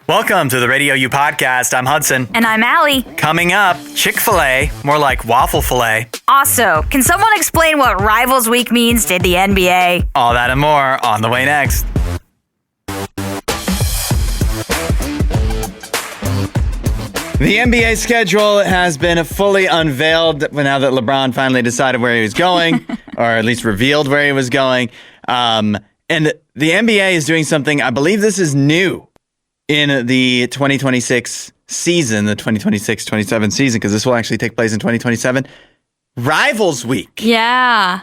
Welcome to the RadioU podcast. I'm Hudson. And I'm Allie. Coming up, Chick-fil-A, more like waffle fillet. Also, can someone explain what Rivals Week means to the NBA? All that and more on the way next. The NBA schedule has been fully unveiled now that LeBron finally decided where he was going, or at least revealed where he was going. And the NBA is doing something, I believe this is new in the 2026 season, the 2026-27 season, because this will actually take place in 2027. Rivals Week. Yeah.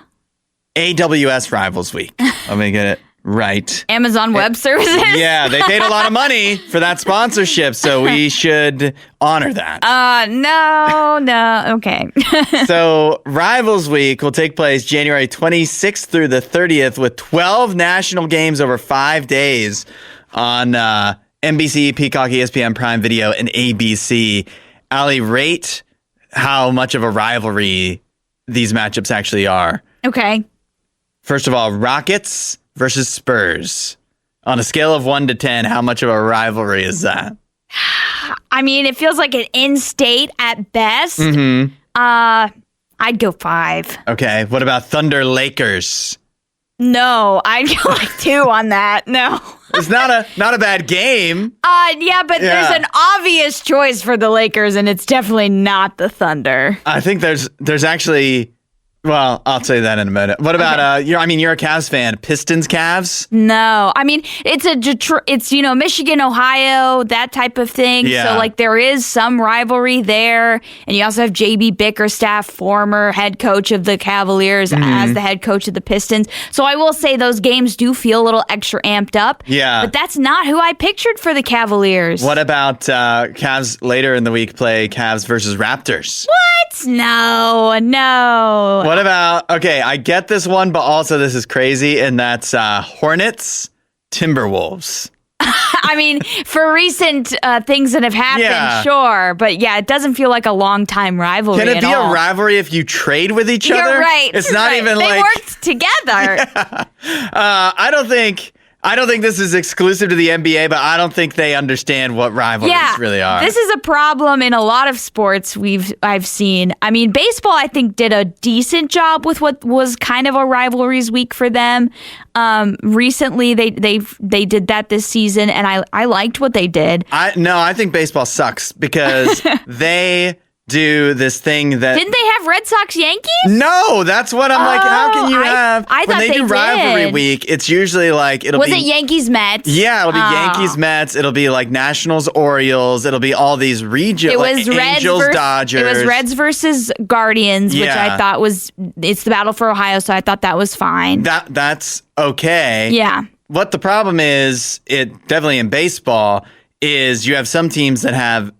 AWS Rivals Week. Let me get it right. Amazon Web Services? Yeah, they paid a lot of money for that sponsorship, so we should honor that. No. Okay. So Rivals Week will take place January 26th through the 30th with 12 national games over 5 days on NBC, Peacock, ESPN, Prime Video, and ABC. Allie, rate how much of a rivalry these matchups actually are. Okay. First of all, Rockets versus Spurs. On a scale of 1 to 10, how much of a rivalry is that? I mean, it feels like an in-state at best. Mm-hmm. I'd go 5. Okay. What about Thunder Lakers? No, I'd go like 2 on that. No. It's not a bad game. Yeah, but there's an obvious choice for the Lakers, and it's definitely not the Thunder. I think there's actually, well, I'll say that in a minute. What about you're a Cavs fan. Pistons, Cavs? No, I mean it's Michigan, Ohio, that type of thing. Yeah. So like there is some rivalry there, and you also have JB Bickerstaff, former head coach of the Cavaliers, as the head coach of the Pistons. So I will say those games do feel a little extra amped up. Yeah, but that's not who I pictured for the Cavaliers. What about Cavs later in the week play Cavs versus Raptors? What? No. What about, okay, I get this one, but also this is crazy, and that's Hornets, Timberwolves. I mean, for recent things that have happened, sure. But yeah, it doesn't feel like a long-time rivalry. Can it be a rivalry if you trade with each other? You're right. It's not even they like... worked together. Yeah. I don't think this is exclusive to the NBA, but I don't think they understand what rivalries really are. This is a problem in a lot of sports I've seen. I mean, baseball, I think, did a decent job with what was kind of a rivalries week for them. Recently, they did that this season, and I liked what they did. I think baseball sucks because they do this thing that... Didn't they have Red Sox Yankees? No, that's what I'm like, how can you have... I when thought they do did. rivalry week, it's usually like... Was it Yankees Mets? Yeah, it'll be Yankees Mets, it'll be like Nationals Orioles, it'll be all these regional... It was like Angels Dodgers. It was Reds versus Guardians, which I thought was... It's the battle for Ohio, so I thought that was fine. That's okay. Yeah. What the problem is, it definitely in baseball... is you have some teams that have,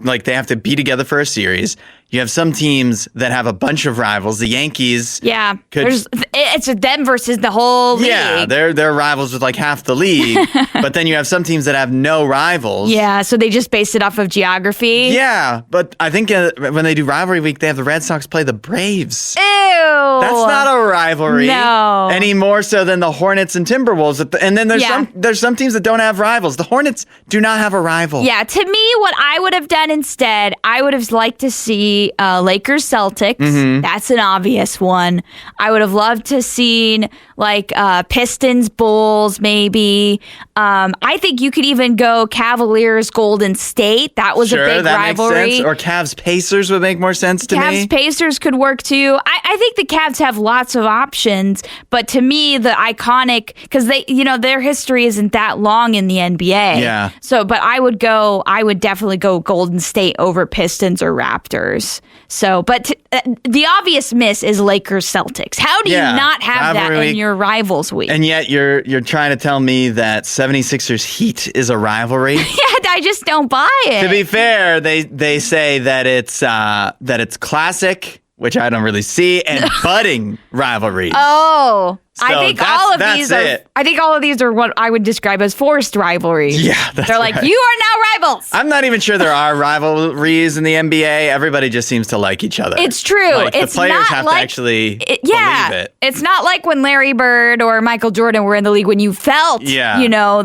like, they have to be together for a series. You have some teams that have a bunch of rivals. The Yankees. Yeah. It's them versus the whole league. Yeah, they're rivals with like half the league. But then you have some teams that have no rivals. Yeah, so they just base it off of geography. Yeah, but I think when they do rivalry week, they have the Red Sox play the Braves. Ew. That's not a rivalry. No. Any more so than the Hornets and Timberwolves. And then there's some teams that don't have rivals. The Hornets do not have a rival. Yeah, to me, what I would have done instead, I would have liked to see Lakers Celtics. Mm-hmm. That's an obvious one. I would have loved to seen like Pistons Bulls maybe. I think you could even go Cavaliers Golden State. That was a big rivalry. Makes sense. Or Cavs Pacers would make more sense to me. Cavs Pacers could work too. I think the Cavs have lots of options, but to me the iconic, because their history isn't that long in the NBA. Yeah. So, but I would definitely go Golden State over Pistons or Raptors. So, but the obvious miss is Lakers Celtics. How do you not have that in your rivals week? And yet you're trying to tell me that 76ers Heat is a rivalry? Yeah, I just don't buy it. To be fair, they say that it's classic, which I don't really see, and budding rivalries. Oh. So I think all of these are. it. I think all of these are what I would describe as forced rivalries. Yeah, that's they're like, right. you are now rivals. I'm not even sure there are rivalries in the NBA. Everybody just seems to like each other. It's true. Like, It's the players not have like, to actually believe it. It's not like when Larry Bird or Michael Jordan were in the league when you felt,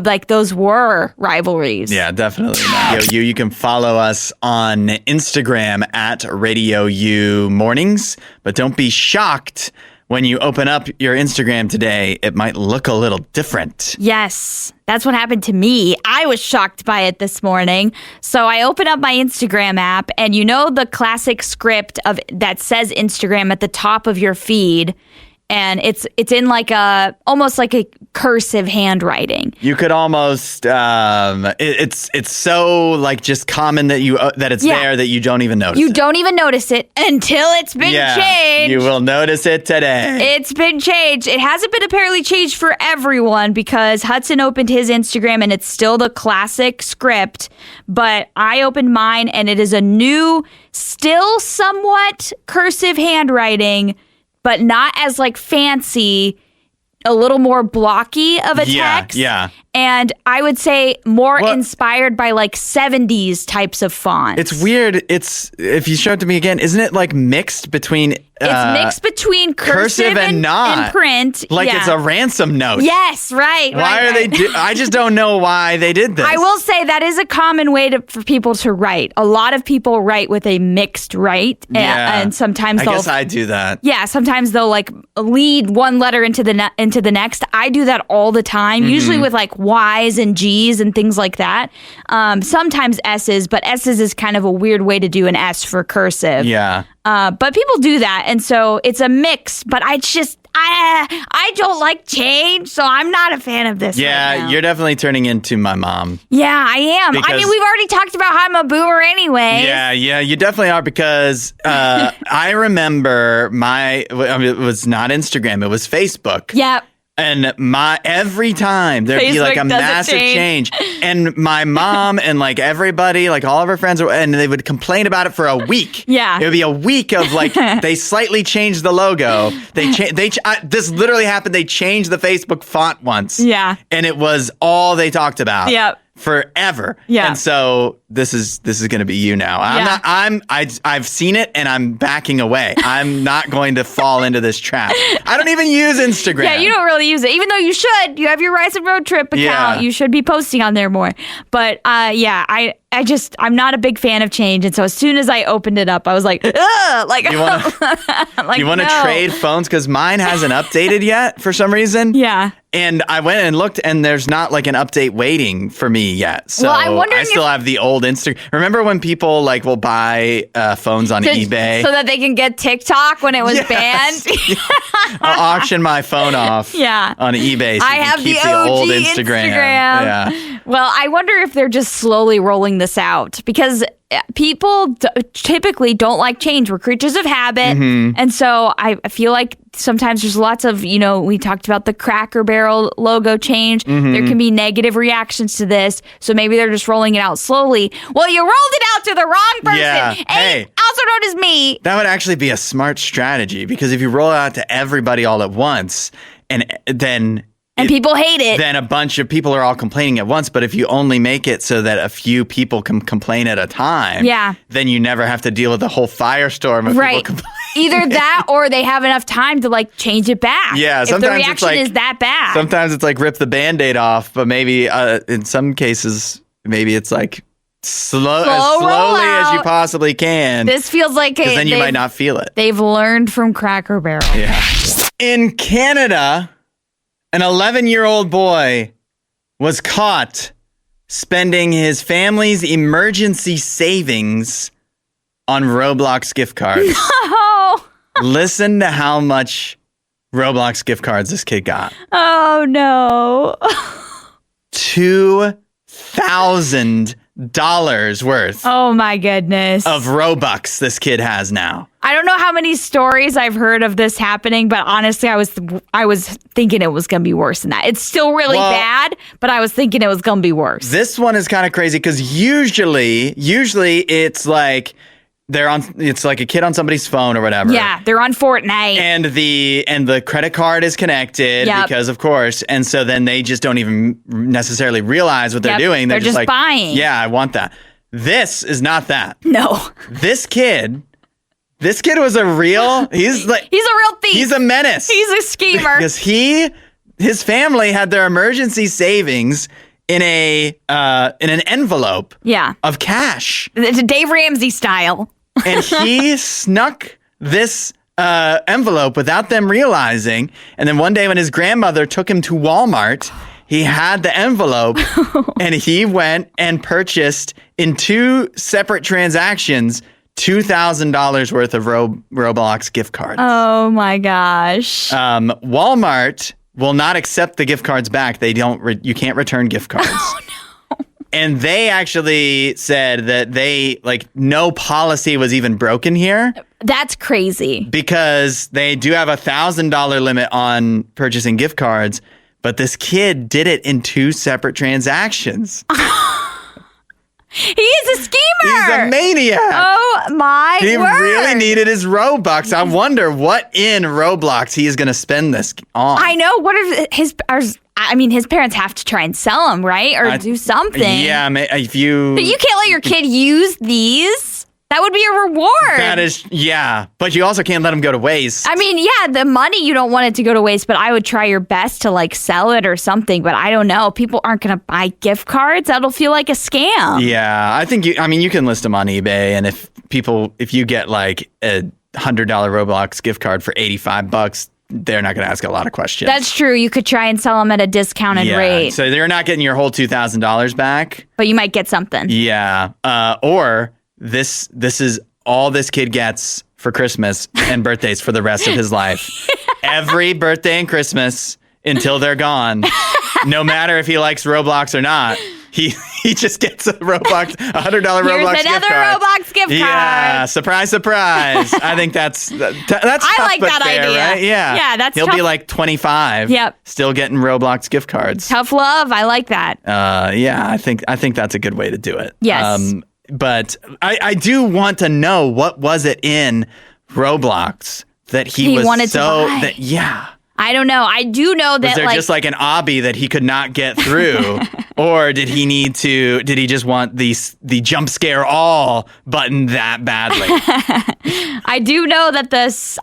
like those were rivalries. Yeah, definitely not. You can follow us on Instagram at RadioU Mornings, but don't be shocked when you open up your Instagram today. It might look a little different. Yes, that's what happened to me. I was shocked by it this morning. So I open up my Instagram app, and you know the classic script of that says Instagram at the top of your feed. And it's in like almost like a cursive handwriting. You could almost it's so like just common that it's there that you don't even notice. You don't even notice it until it's been changed. You will notice it today. It's been changed. It hasn't been apparently changed for everyone because Hudson opened his Instagram and it's still the classic script. But I opened mine and it is a new, still somewhat cursive handwriting, but not as like fancy, a little more blocky of a text. Yeah. And I would say more inspired by like 70s types of fonts. It's weird. If you show it to me again, isn't it like mixed between it's mixed between cursive and not and print. Like it's a ransom note. Yes, right. Why are they I just don't know why they did this. I will say that is a common way for people to write. A lot of people write with a mixed write. And sometimes I guess I do that. Yeah, sometimes they'll like lead one letter into the next. I do that all the time, usually with like Y's and G's and things like that. Sometimes S's, but S's is kind of a weird way to do an S for cursive. Yeah. But people do that, and so it's a mix. But I don't like change, so I'm not a fan of this. Yeah, right now. You're definitely turning into my mom. Yeah, I am. I mean, we've already talked about how I'm a boomer anyway. Yeah, you definitely are because I remember it was not Instagram, it was Facebook. Yep. And every time there'd be like a massive change. And my mom and like everybody, like all of her friends, and they would complain about it for a week. Yeah. It would be a week of like, they slightly changed the logo. This literally happened. They changed the Facebook font once. Yeah. And it was all they talked about. Yep. Forever. Yeah. And so this is going to be you now. I've seen it and I'm backing away. I'm not going to fall into this trap. I don't even use Instagram. Yeah, you don't really use it, even though you should. You have your Rise and Road Trip account. Yeah. You should be posting on there more. But I'm not a big fan of change, and so as soon as I opened it up, I was like, ugh! Like, you want to no. trade phones because mine hasn't updated yet for some reason. Yeah. And I went and looked, and there's not like an update waiting for me yet. So well, I'm wondering I still have the old Instagram. Remember when people like will buy phones on eBay so that they can get TikTok when it was banned? I'll auction my phone off. On eBay. So I have keep the OG old Instagram. Yeah. Well, I wonder if they're just slowly rolling this out because people typically don't like change. We're creatures of habit. Mm-hmm. And so I feel like sometimes there's lots of, we talked about the Cracker Barrel logo change. Mm-hmm. There can be negative reactions to this. So maybe they're just rolling it out slowly. Well, you rolled it out to the wrong person. Yeah. Hey. Also known as me. That would actually be a smart strategy because if you roll it out to everybody all at once and people hate it. Then a bunch of people are all complaining at once. But if you only make it so that a few people can complain at a time, then you never have to deal with the whole firestorm of people complaining. Either that or they have enough time to like change it back. Yeah, if the reaction is that bad. Sometimes it's like rip the Band-Aid off, but maybe in some cases, maybe it's like slowly as you possibly can. This feels like because then you might not feel it. They've learned from Cracker Barrel. Yeah. In Canada, an 11-year-old boy was caught spending his family's emergency savings on Roblox gift cards. No! Listen to how much Roblox gift cards this kid got. Oh, no. $2,000 worth. Oh, my goodness. Of Robux this kid has now. I don't know how many stories I've heard of this happening, but honestly, I was thinking it was going to be worse than that. It's still really bad, but I was thinking it was going to be worse. This one is kind of crazy because usually it's like it's like a kid on somebody's phone or whatever. Yeah, they're on Fortnite. And the credit card is connected because of course. And so then they just don't even necessarily realize what they're doing. They're just like buying. Yeah, I want that. This is not that. No. This kid was a real he's a real thief. He's a menace. He's a schemer. Because his family had their emergency savings in an envelope of cash. It's Dave Ramsey style. And he snuck this envelope without them realizing. And then one day when his grandmother took him to Walmart, he had the envelope and he went and purchased in 2 separate transactions $2,000 worth of Roblox gift cards. Oh my gosh. Walmart will not accept the gift cards back. They don't. You can't return gift cards. Oh no. And they actually said that no policy was even broken here. That's crazy. Because they do have $1,000 limit on purchasing gift cards, but this kid did it in 2 separate transactions. He is a schemer. He's a maniac. Oh my word. He really needed his Robux. I wonder what in Roblox he is going to spend this on. I know. What if his parents have to try and sell them, right? Or do something. Yeah, if you... But you can't let your kid use these. That would be a reward. That is, yeah. But you also can't let them go to waste. I mean, yeah, the money, you don't want it to go to waste, but I would try your best to sell it or something. But I don't know. People aren't going to buy gift cards. That'll feel like a scam. Yeah, I think you can list them on eBay. And if you get a $100 Roblox gift card for $85, they're not going to ask a lot of questions. That's true. You could try and sell them at a discounted rate. So they're not getting your whole $2,000 back. But you might get something. Yeah. Or this is all this kid gets for Christmas and birthdays for the rest of his life. Every birthday and Christmas until they're gone, no matter if he likes Roblox or not, he just gets a $100 Roblox gift card. Another Roblox gift card. Yeah, surprise, surprise. I think that's tough, I like but that fair, idea. right? Yeah, yeah, that's he'll tough. be 25. Yep, still getting Roblox gift cards. Tough love. I like that. Yeah, I think that's a good way to do it. Yes. But I do want to know what was it in Roblox that he was wanted to buy. Yeah. I don't know. I do know that was there just an obby that he could not get through, or did he just want the jump scare all button that badly? I do know that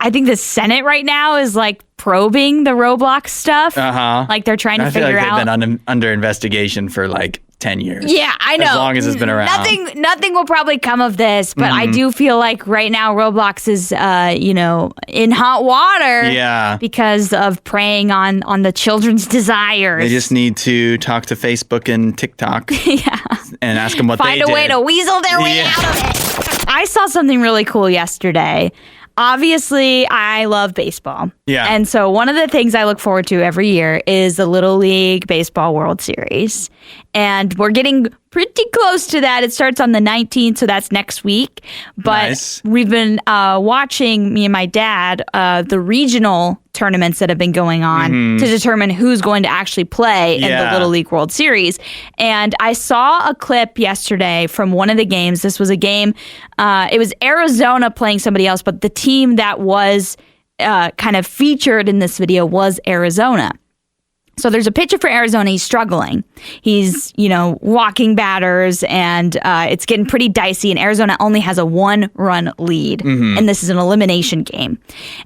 I think the Senate right now is probing the Roblox stuff. They're trying to figure out. They've been under investigation for 10 years. Yeah, I know. As long as it's been around. Nothing will probably come of this, but I do feel like right now Roblox is, in hot water. Yeah. Because of preying on the children's desires. They just need to talk to Facebook and TikTok. Yeah. And ask them what they did. Find a way to weasel their way out of it. I saw something really cool yesterday. Obviously, I love baseball. Yeah. And so one of the things I look forward to every year is the Little League Baseball World Series. And we're getting pretty close to that. It starts on the 19th, so that's next week. But nice. We've been watching, me and my dad, the regional tournaments that have been going on to determine who's going to actually play in the Little League World Series. And I saw a clip yesterday from one of the games. This was a game, it was Arizona playing somebody else, but the team that was kind of featured in this video was Arizona. So there's a pitcher for Arizona. He's struggling. He's, walking batters, and it's getting pretty dicey. And Arizona only has a 1-run lead. And this is an elimination game.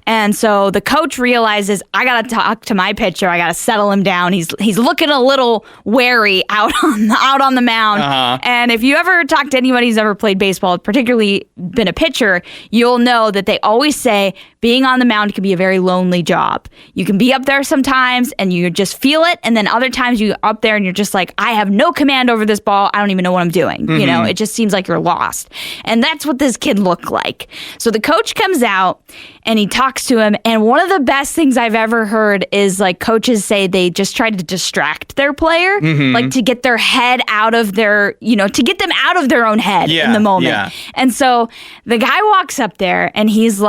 And so the coach realizes, I got to talk to my pitcher. I got to settle him down. He's looking a little wary out on the mound. And if you ever talk to anybody who's ever played baseball, particularly been a pitcher, you'll know that they always say being on the mound can be a very lonely job. You can be up there sometimes and you just feel it, and then other times you're up there and you're just like, I have no command over this ball. I don't even know what I'm doing. It just seems like you're lost. And that's what this kid looked like. So the coach comes out and he talks to him, and one of the best things I've ever heard is coaches say they just try to distract their player, to get their head out of their, to get them out of their own head in the moment. Yeah. And so the guy walks up there and he's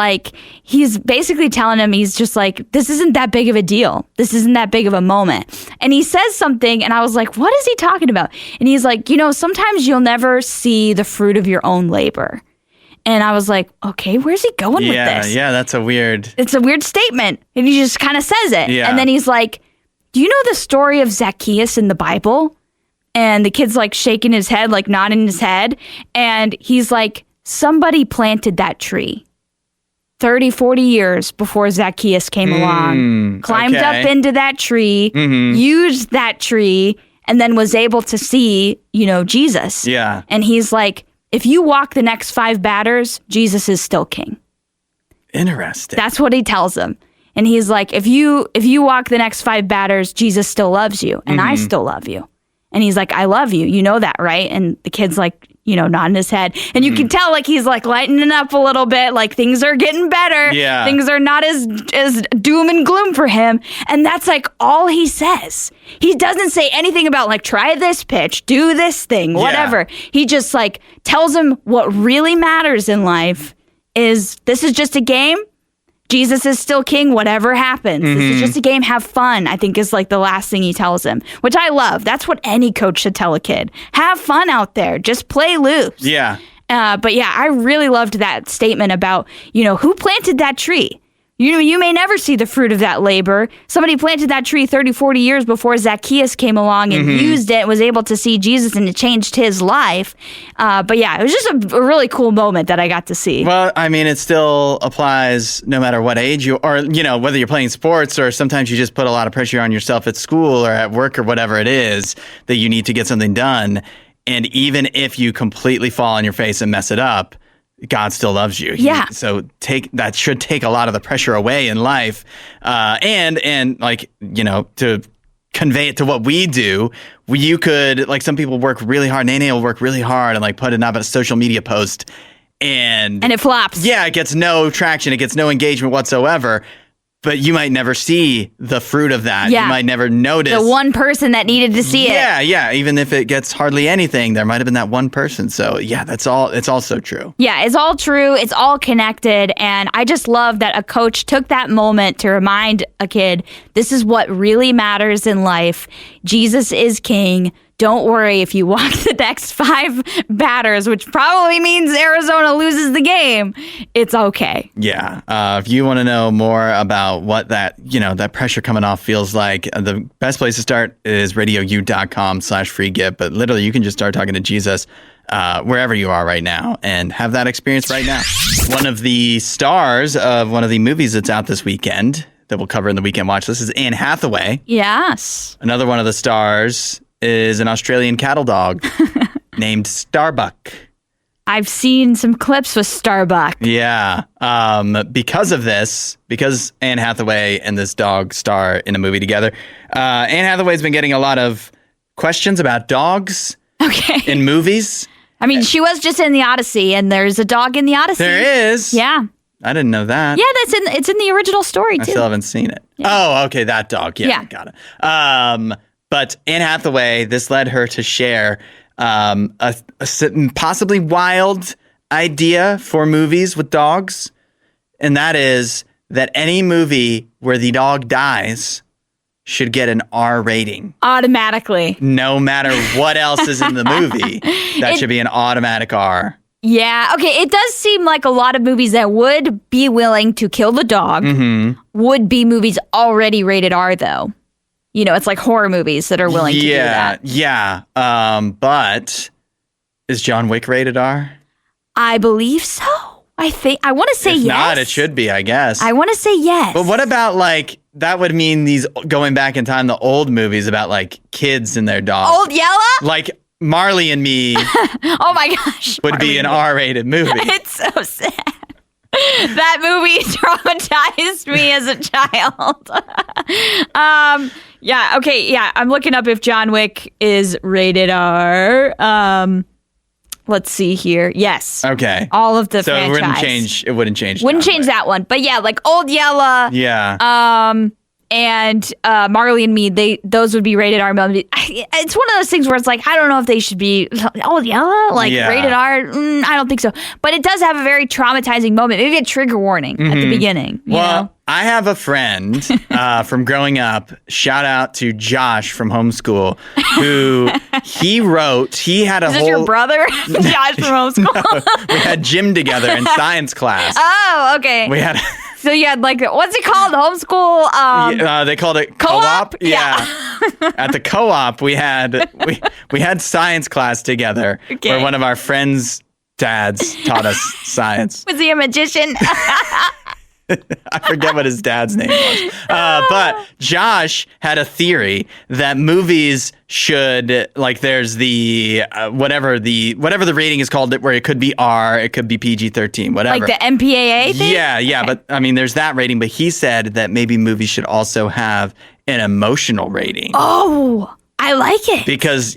basically telling him, he's just like, this isn't that big of a deal. This isn't that big of a moment. And he says something, and I was like, what is he talking about? And he's like, sometimes you'll never see the fruit of your own labor. And I was like, okay, where's he going with this? Yeah, that's a weird... It's a weird statement. And he just kind of says it. Yeah. And then he's like, do you know the story of Zacchaeus in the Bible? And the kid's like shaking his head, like nodding his head. And he's like, somebody planted that tree 30, 40 years before Zacchaeus came along, climbed up into that tree, used that tree, and then was able to see, Jesus. Yeah. And he's like, if you walk the next 5 batters, Jesus is still king. Interesting. That's what he tells them. And he's like, if you walk the next 5 batters, Jesus still loves you, and I still love you. And he's like, I love you. You know that, right? And the kid's like, nodding his head. And you can tell like he's like lightening up a little bit, like things are getting better. Yeah. Things are not as doom and gloom for him. And that's like all he says. He doesn't say anything about like, try this pitch, do this thing, whatever. He just like tells him what really matters in life is this is just a game. Jesus is still king, whatever happens. This is just a game, have fun, I think is like the last thing he tells him, which I love. That's what any coach should tell a kid. Have fun out there. Just play loose. Yeah. But yeah, I really loved that statement about, who planted that tree? You may never see the fruit of that labor. Somebody planted that tree 30, 40 years before Zacchaeus came along and used it, was able to see Jesus, and it changed his life. But yeah, it was just a really cool moment that I got to see. Well, I mean, it still applies no matter what age you are, whether you're playing sports or sometimes you just put a lot of pressure on yourself at school or at work or whatever it is that you need to get something done. And even if you completely fall on your face and mess it up, God still loves you. Yeah. So that should take a lot of the pressure away in life. And like, to convey it to what we do, you could, like some people work really hard, Nene will work really hard and like put it up a social media post and it flops. Yeah, it gets no traction. It gets no engagement whatsoever. But you might never see the fruit of that. Yeah. You might never notice. The one person that needed to see it. Yeah. Even if it gets hardly anything, there might have been that one person. So yeah, it's all so true. Yeah, it's all true. It's all connected. And I just love that a coach took that moment to remind a kid, this is what really matters in life. Jesus is king. Don't worry if you walk the next 5 batters, which probably means Arizona loses the game. It's okay. Yeah. If you want to know more about what that pressure coming off feels like, the best place to start is RadioU.com/free gift. But literally, you can just start talking to Jesus wherever you are right now and have that experience right now. One of the stars of one of the movies that's out this weekend that we'll cover in the Weekend Watch List is Anne Hathaway. Yes. Another one of the stars is an Australian cattle dog named Starbuck. I've seen some clips with Starbuck. Yeah. Because Anne Hathaway and this dog star in a movie together, Anne Hathaway's been getting a lot of questions about dogs in movies. I mean, she was just in the Odyssey, and there's a dog in the Odyssey. There is? Yeah. I didn't know that. Yeah, it's in the original story, too. I still haven't seen it. Yeah. Oh, okay, that dog. Yeah, got it. But Anne Hathaway, this led her to share a possibly wild idea for movies with dogs, and that is that any movie where the dog dies should get an R rating. Automatically. No matter what else is in the movie, that should be an automatic R. Yeah, okay, it does seem like a lot of movies that would be willing to kill the dog would be movies already rated R, though. It's like horror movies that are willing to do that. Yeah. But is John Wick rated R? I believe so. I want to say yes. If not, it should be, I guess. I want to say yes. But what about that would mean these going back in time, the old movies about kids and their dogs. Old Yella? Like Marley and Me. Oh my gosh. Would be an R-rated movie. It's so sad. That movie traumatized me as a child. Yeah, okay, yeah. I'm looking up if John Wick is rated R. Let's see here. Yes. Okay. All of the franchise. So it wouldn't change. Wouldn't change that one. But yeah, like Old Yella. Yeah. And Marley and Me, those would be rated R movies. It's one of those things where it's like, I don't know if they should be Old Yella, rated R. I don't think so. But it does have a very traumatizing moment. Maybe a trigger warning at the beginning. You know? I have a friend from growing up, shout out to Josh from homeschool, who he had a Is whole... this your brother? Josh from homeschool? We had gym together in science class. Oh, okay. We had... So you had like, what's it called? Homeschool? They called it Co-op? Yeah. At the co-op, we had science class together, Okay. where one of our friends' dads taught us science. Was he a magician? I forget what his dad's name was. But Josh had a theory that movies should, like, there's the whatever the rating is called, where it could be R, it could be PG-13, whatever. Like the MPAA thing? Yeah. Okay. But I mean, there's that rating. But he said that maybe movies should also have an emotional rating. Oh, I like it. Because,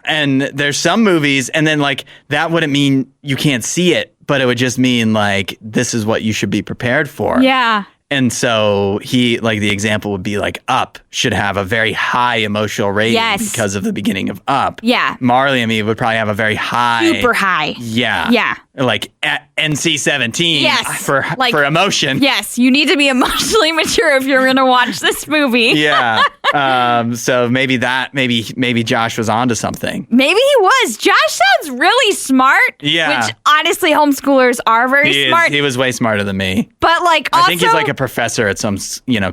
and there's some movies, and then, like, that wouldn't mean you can't see it, but it would just mean, like, this is what you should be prepared for. Yeah. And so the example would be, like, Up should have a very high emotional rating because of the beginning of Up. Yeah. Marley and Me would probably have a very high. Super high. Yeah. Yeah. Like NC-17 Yes. for emotion. Yes, you need to be emotionally mature if you're going to watch this movie. Yeah. So maybe Josh was onto something. Maybe he was. Josh sounds really smart. Yeah. Which honestly, homeschoolers are very smart. He was way smarter than me. But like, also, I think he's like a professor at some,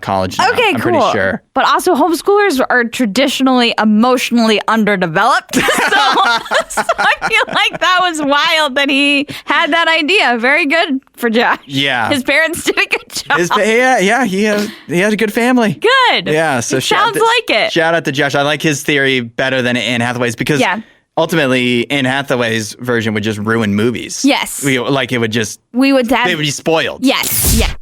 college now. Okay, I'm cool. pretty sure. But also, homeschoolers are traditionally emotionally underdeveloped. So I feel like that was wild that he had that idea. Very good for Josh. Yeah. His parents did a good job. He had a good family. Good. Yeah. So sounds like it. Shout out to Josh. I like his theory better than Anne Hathaway's because ultimately Anne Hathaway's version would just ruin movies. Yes. They would be spoiled. Yes. Yeah.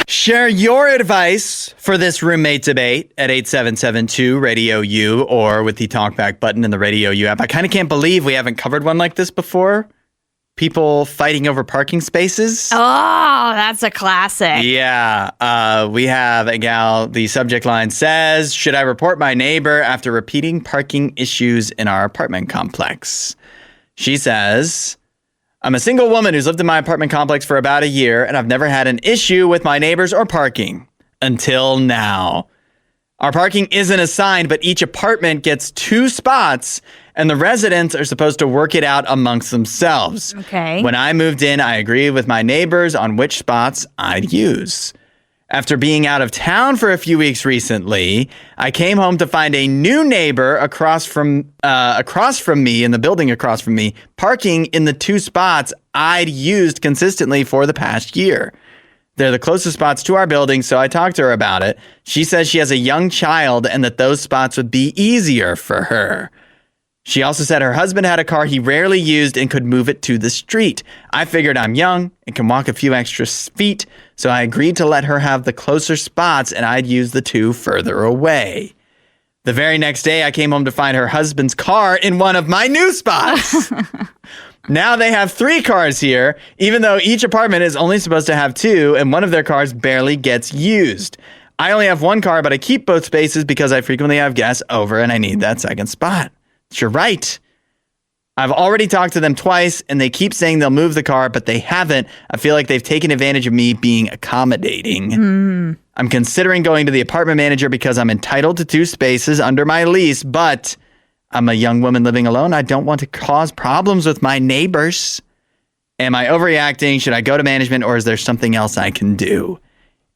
Share your advice for this roommate debate at 8772 Radio U or with the talkback button in the Radio U app. I kind of can't believe we haven't covered one like this before. People fighting over parking spaces. Oh, that's a classic. Yeah. We have a gal, the subject line says, should I report my neighbor after repeating parking issues in our apartment complex? She says, I'm a single woman who's lived in my apartment complex for about a year, and I've never had an issue with my neighbors or parking. Until now. Our parking isn't assigned, but each apartment gets 2 spots, and the residents are supposed to work it out amongst themselves. Okay. When I moved in, I agreed with my neighbors on which spots I'd use. After being out of town for a few weeks recently, I came home to find a new neighbor across from me in the building across from me, parking in the 2 spots I'd used consistently for the past year. They're the closest spots to our building, so I talked to her about it. She says she has a young child and that those spots would be easier for her. She also said her husband had a car he rarely used and could move it to the street. I figured I'm young and can walk a few extra feet, so I agreed to let her have the closer spots and I'd use the 2 further away. The very next day, I came home to find her husband's car in one of my new spots. Now they have 3 cars here, even though each apartment is only supposed to have 2, and one of their cars barely gets used. I only have 1 car, but I keep both spaces because I frequently have guests over and I need that second spot. You're right. I've already talked to them twice, and they keep saying they'll move the car, but they haven't. I feel like they've taken advantage of me being accommodating. I'm considering going to the apartment manager because I'm entitled to 2 spaces under my lease, but I'm a young woman living alone. I don't want to cause problems with my neighbors. Am I overreacting? Should I go to management, or is there something else I can do?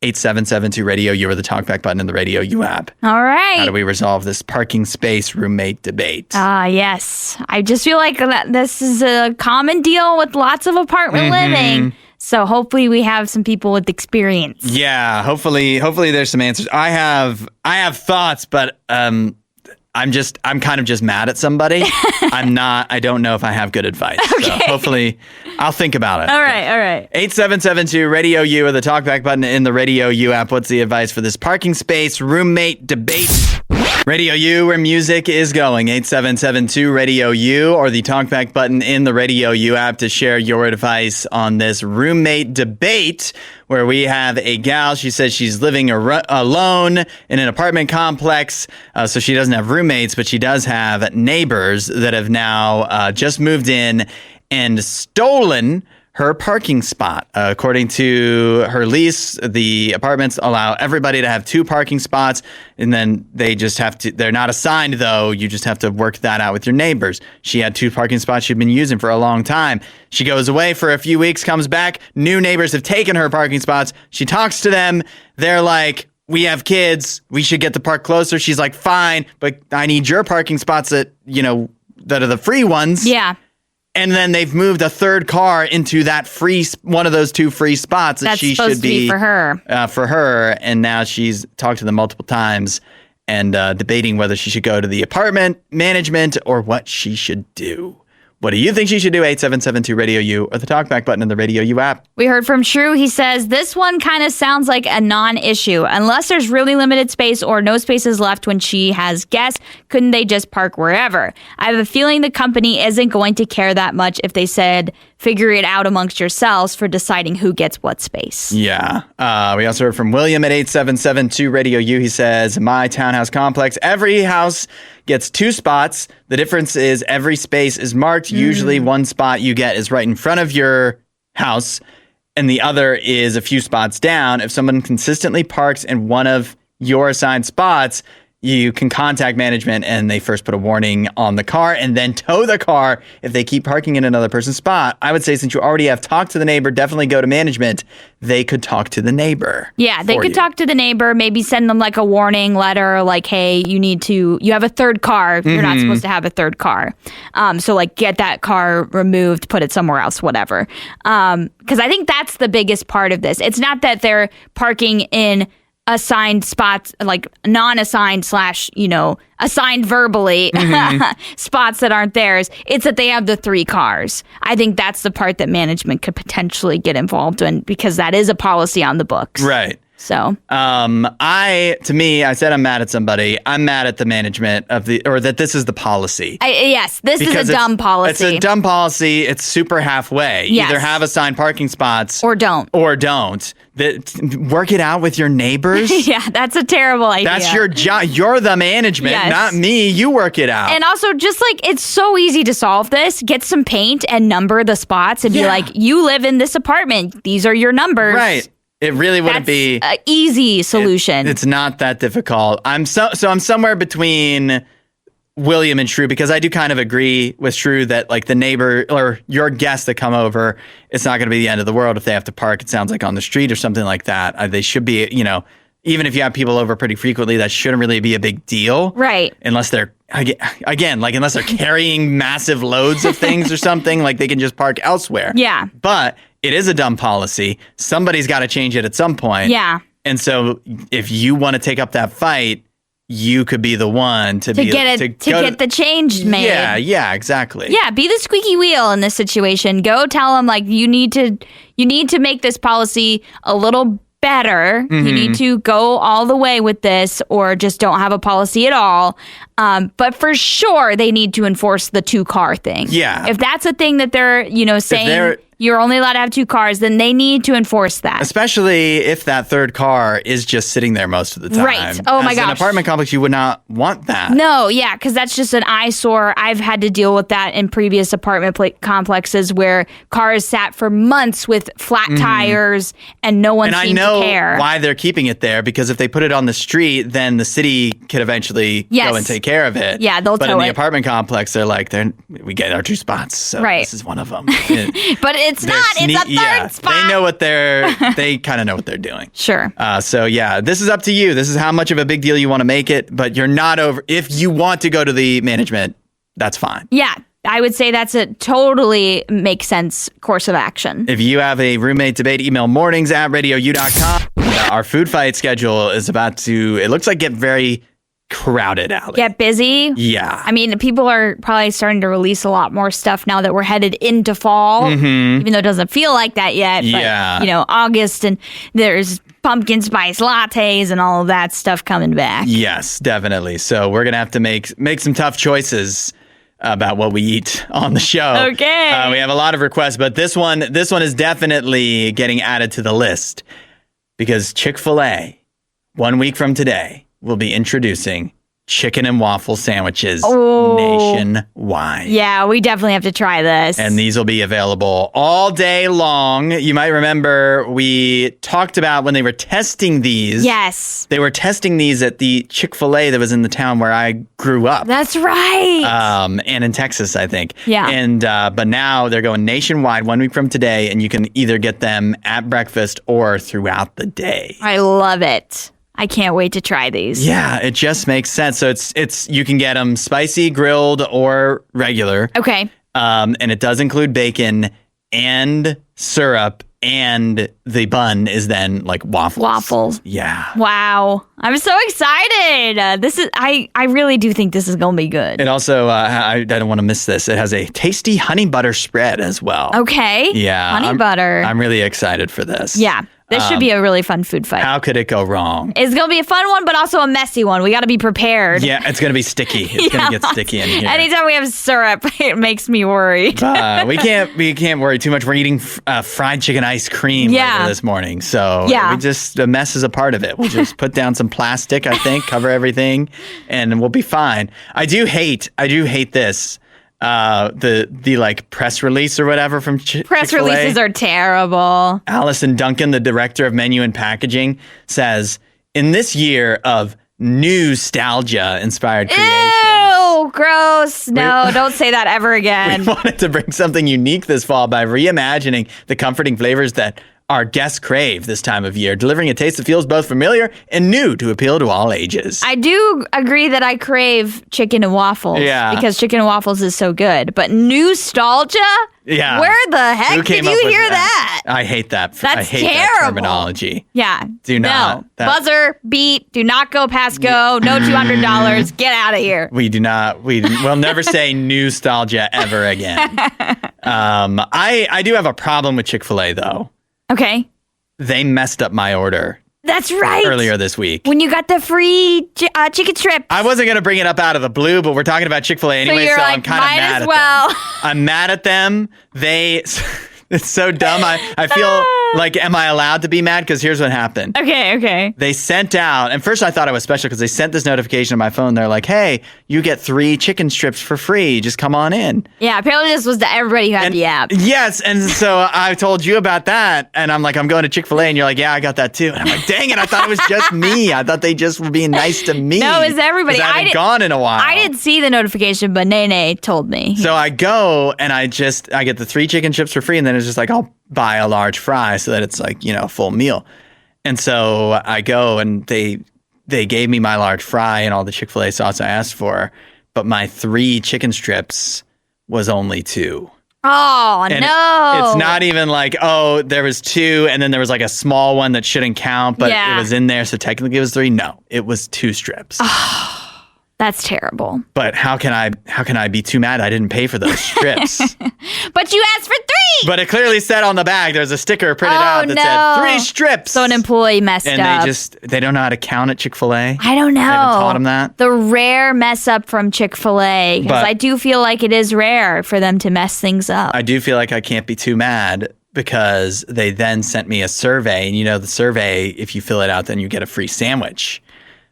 8772 Radio U or the talkback button in the Radio U app. All right. How do we resolve this parking space roommate debate? Yes. I just feel like that this is a common deal with lots of apartment living. So hopefully we have some people with experience. Yeah, hopefully there's some answers. I have thoughts, but I'm kind of just mad at somebody. I don't know if I have good advice. Okay. So hopefully I'll think about it. All right. 8772 Radio U or the talkback button in the Radio U app. What's the advice for this parking space roommate debate? Radio U, where music is going. 8772 Radio U or the talkback button in the Radio U app to share your advice on this roommate debate, where we have a gal. She says she's living alone in an apartment complex, so she doesn't have roommates, but she does have neighbors that have now just moved in and stolen her parking spot. According to her lease, the apartments allow everybody to have 2 parking spots, and then they're not assigned though. You just have to work that out with your neighbors. She had 2 parking spots she'd been using for a long time. She goes away for a few weeks, comes back. New neighbors have taken her parking spots. She talks to them. They're like, we have kids. We should get the park closer. She's like, fine, but I need your parking spots that are the free ones. Yeah. And then they've moved a 3rd car into that one of those 2 free spots that she should be for her. For her, and now she's talked to them multiple times and debating whether she should go to the apartment management or what she should do. What do you think she should do? 8772-RADIO-U or the talkback button in the RadioU app. We heard from Shrew. He says, this one kind of sounds like a non-issue. Unless there's really limited space or no spaces left when she has guests, couldn't they just park wherever? I have a feeling the company isn't going to care that much if they said, figure it out amongst yourselves for deciding who gets what space. Yeah. We also heard from William at 8772-RADIO-U. He says, my townhouse complex, every house gets 2 spots. The difference is every space is marked. Usually one spot you get is right in front of your house, and the other is a few spots down. If someone consistently parks in one of your assigned spots, you can contact management and they first put a warning on the car and then tow the car if they keep parking in another person's spot. I would say since you already have talked to the neighbor, definitely go to management. They could talk to the neighbor. Yeah, they could talk to the neighbor, maybe send them like a warning letter like, hey, you have a 3rd car. You're not supposed to have a 3rd car. So like get that car removed, put it somewhere else, whatever. Because I think that's the biggest part of this. It's not that they're parking in assigned spots, like non-assigned / assigned verbally spots that aren't theirs. It's that they have the 3 cars. I think that's the part that management could potentially get involved in because that is a policy on the books. Right. So, I said I'm mad at somebody. I'm mad at the management that this is the policy. Yes, this is a dumb policy. It's a dumb policy. It's super halfway. Yes. Either have assigned parking spots or don't. Work it out with your neighbors. Yeah, that's a terrible idea. That's your job. You're the management, not me. You work it out. And also, just like it's so easy to solve this. Get some paint and number the spots and be like, you live in this apartment. These are your numbers. Right. It really wouldn't be an easy solution. It's not that difficult. I'm somewhere between William and Shrew because I do kind of agree with Shrew that like the neighbor or your guests that come over, it's not going to be the end of the world if they have to park. It sounds like on the street or something like that. They should be, even if you have people over pretty frequently, that shouldn't really be a big deal, right? Unless they're unless they're carrying massive loads of things or something, like they can just park elsewhere. Yeah, but. It is a dumb policy. Somebody's got to change it at some point. Yeah. And so if you want to take up that fight, you could be the one to get the change made. Yeah, exactly. Yeah, be the squeaky wheel in this situation. Go tell them like you need to make this policy a little better. You need to go all the way with this or just don't have a policy at all. But for sure, they need to enforce the 2-car thing. Yeah. If that's a thing that they're, saying you're only allowed to have 2 cars, then they need to enforce that. Especially if that 3rd car is just sitting there most of the time. Right. Oh my gosh. As an apartment complex, you would not want that. No, yeah, because that's just an eyesore. I've had to deal with that in previous apartment complexes where cars sat for months with flat tires and no one seemed to care. And I know why they're keeping it there, because if they put it on the street, then the city could eventually go and take care of it. Yeah, they'll tow it. But in the apartment complex, they're like, we get our 2 spots, so this is one of them. But it's not. It's a 3rd spot. They kind of know what they're doing. Sure. So yeah, this is up to you. This is how much of a big deal you want to make it, but you're not over. If you want to go to the management, that's fine. Yeah. I would say that's a totally makes sense course of action. If you have a roommate debate, email mornings@radiou.com. Our food fight schedule is about to, it looks like, get very crowded out. Get busy? Yeah. I mean, people are probably starting to release a lot more stuff now that we're headed into fall, even though it doesn't feel like that yet. But, August, and there's pumpkin spice lattes and all of that stuff coming back. Yes, definitely. So we're going to have to make some tough choices about what we eat on the show. Okay. We have a lot of requests, but this one is definitely getting added to the list because Chick-fil-A, 1 week from today, will be introducing chicken and waffle sandwiches Oh. nationwide. Yeah, we definitely have to try this. And these will be available all day long. You might remember we talked about when they were testing these. Yes. They were testing these at the Chick-fil-A that was in the town where I grew up. That's right. And in Texas, I think. Yeah. And but now they're going nationwide 1 week from today, and you can either get them at breakfast or throughout the day. I love it. I can't wait to try these. Yeah, it just makes sense. So it's you can get them spicy, grilled, or regular. Okay. And it does include bacon and syrup, and the bun is then like waffles. Waffles. Yeah. Wow. I'm so excited. This is I really do think this is going to be good. It also, I don't want to miss this. It has a tasty honey butter spread as well. Okay. Yeah. Honey butter. I'm really excited for this. Yeah. This should be a really fun food fight. How could it go wrong? It's going to be a fun one, but also a messy one. We got to be prepared. Yeah, it's going to be sticky. It's going to get sticky in here. Anytime we have syrup, it makes me worry. We can't worry too much. We're eating fried chicken ice cream later this morning. So the mess is a part of it. We'll just put down some plastic, I think, cover everything, and we'll be fine. I do hate this. The like press release or whatever from Press Chick-fil-A. releases are terrible. Allison Duncan, the director of menu and packaging, says, in this year of nostalgia-inspired creations. Ew, gross. No, don't say that ever again. We wanted to bring something unique this fall by reimagining the comforting flavors that our guests crave this time of year, delivering a taste that feels both familiar and new to appeal to all ages. I do agree that I crave chicken and waffles. Yeah. Because chicken and waffles is so good. But nostalgia? Yeah. Where the heck Who did came up you with hear that? I hate that. That's I hate that terrible. terminology. Yeah. Do not. No. Buzzer, beat, do not go past go, no $200, get out of here. We'll never say nostalgia ever again. I do have a problem with Chick-fil-A, though. Okay. They messed up my order That's right. earlier this week. When you got the free chicken strips. I wasn't going to bring it up out of the blue, but we're talking about Chick-fil-A anyway, you're so like, I'm kind of might mad as at well. them. I'm mad at them. It's so dumb. I feel like, am I allowed to be mad? Because here's what happened. Okay. They sent out, and first I thought it was special because they sent this notification on my phone. They're like, hey, you get 3 chicken strips for free. Just come on in. Yeah, apparently this was to everybody who had the app. Yes, and so I told you about that, and I'm like, I'm going to Chick-fil-A, and you're like, yeah, I got that too. And I'm like, dang it, I thought it was just me. I thought they just were being nice to me. No, it's everybody. 'Cause I haven't gone in a while. I didn't see the notification, but Nene told me. So I go, and I get the 3 chicken chips for free, and then it's just like, I'll buy a large fry so that it's like, a full meal. And so I go, and they gave me my large fry and all the Chick-fil-A sauce I asked for, but my 3 chicken strips was only 2. Oh, And no. It's not even like, oh, there was 2, and then there was like a small one that shouldn't count, but it was in there, so technically it was 3. No, it was 2 strips. That's terrible. But how can I be too mad? I didn't pay for those strips. But you asked for 3. But it clearly said on the bag, there's a sticker printed out that said 3 strips. So an employee messed up. And they don't know how to count at Chick-fil-A. I don't know. They haven't taught them that. The rare mess up from Chick-fil-A. Because I do feel like it is rare for them to mess things up. I do feel like I can't be too mad because they then sent me a survey. And the survey, if you fill it out, then you get a free sandwich.